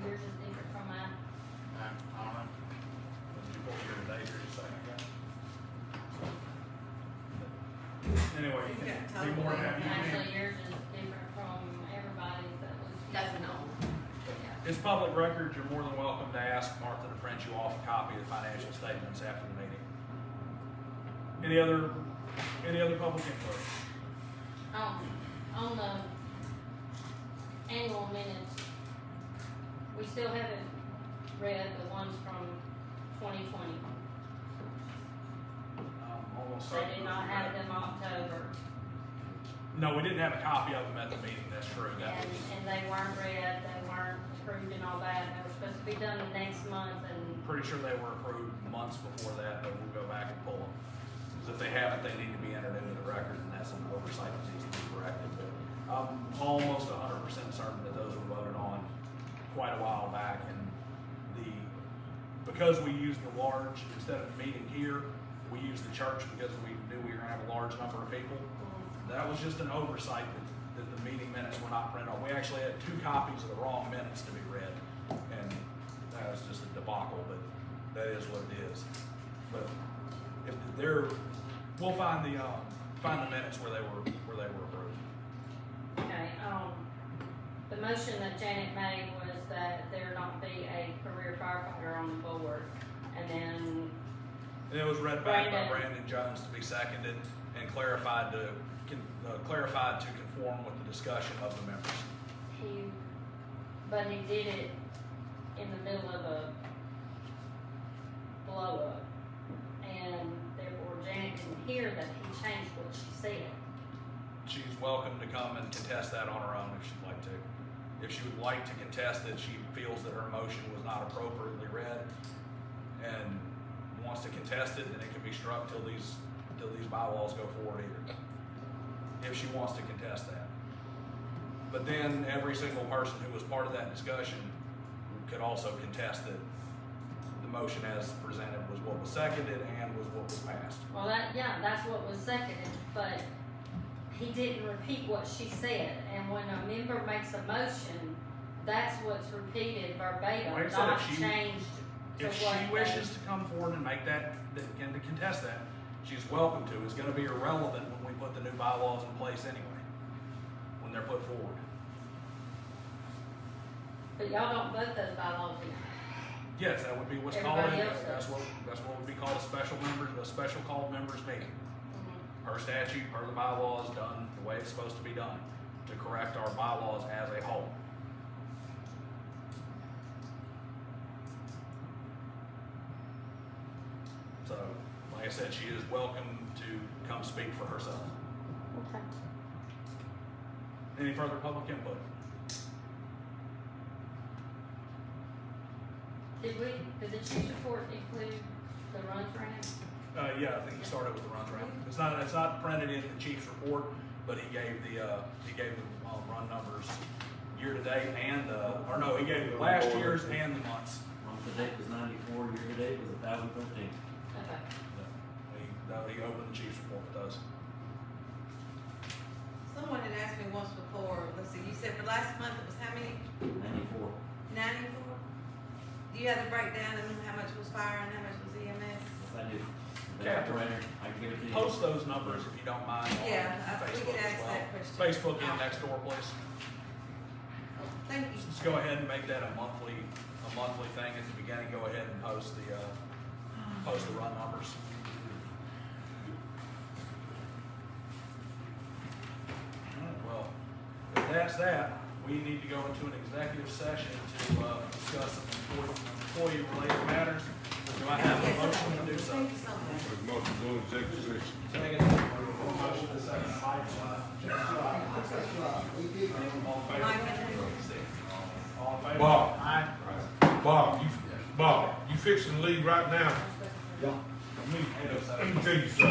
Yours is different from mine. I don't know. Did you pull year to date or just saying that? Anyway, You got be total more than happy to Actually, yours is different from everybody's that was. That's an old. It's public record, you're more than welcome to ask Martha to print you off a copy of the financial statements after the meeting. Any other public input? On the annual minutes, we still haven't read the ones from 2020. Almost They certain. did not have them October, No, we didn't have a copy of them at the meeting, that's true. and they weren't read, they weren't approved and all that, they were supposed to be done the next month, and Pretty sure they were approved months before that, but we'll go back and pull them. Because if they haven't, they need to be entered into the record, and that's an oversight that needs to be corrected. But I'm almost 100% certain that those were voted on quite a while back, and because we used the large, instead of meeting here, we used the church because we knew we were gonna have a large number of people. That was just an oversight that the meeting minutes were not printed on. We actually had 2 copies of the wrong minutes to be read, and that was just a debacle, but that is what it is. But if we'll find the minutes where they were approved. okay, the motion that Janet made was that there not be a career firefighter on the board, and then, And it was read back by Brandon. Brandon Jones to be seconded and clarified to conform with the discussion of the members. but he did it in the middle of a blow up, and therefore Janet didn't hear that he changed what she said. She's welcome to come and contest that on her own if she'd like to. If she would like to contest that she feels that her motion was not appropriately read and wants to contest it, then it can be struck till these bylaws go forward either. If she wants to contest that. But then every single person who was part of that discussion could also contest that the motion as presented was what was seconded and was what was passed. Well, that's what was seconded, but he didn't repeat what she said, and when a member makes a motion, that's what's repeated verbatim, Like I said, not if she- changed to If what she wishes to come forward and make that, and to contest that, she's welcome to. It's gonna be irrelevant when we put the new bylaws in place anyway, when they're put forward. But y'all don't vote those bylaws in. Yes, that would be what's called, Everybody else that's does. what would be called a special called members meeting. Mm-hmm. Per statute, per the bylaws, done the way it's supposed to be done, to correct our bylaws as a whole. So, like I said, she is welcome to come speak for herself. Okay. Any further public input? Did the chief's report include the runs ran? Yeah, I think he started with the runs round. It's not printed in the chief's report, but he gave the run numbers year to date and, or no, he gave the last year's and the months. Month to date was 94, year to date was 1,013. Okay. He opened the chief's report with those. Someone had asked me once before, let's see, you said for last month it was how many? 94. 94? Do you have the breakdown of how much was fire and how much was EMS? Yes, I do. The Catherine, operator, I can give it to you. Post those numbers if you don't mind on Yeah, we Facebook could as ask well. that question. Facebook and Nextdoor, please. Thank you. Let's go ahead and make that a monthly thing at the beginning. Go ahead and post the run numbers. Well, if that's that, we need to go into an executive session to discuss some employee-related matters. Do I have a motion to do so? Thank you so much. There's no to go executive session. Motion to second. Mike, All in favor? Bob. Aye. Bob, you fixing to leave right now? Yeah. Let me tell you something.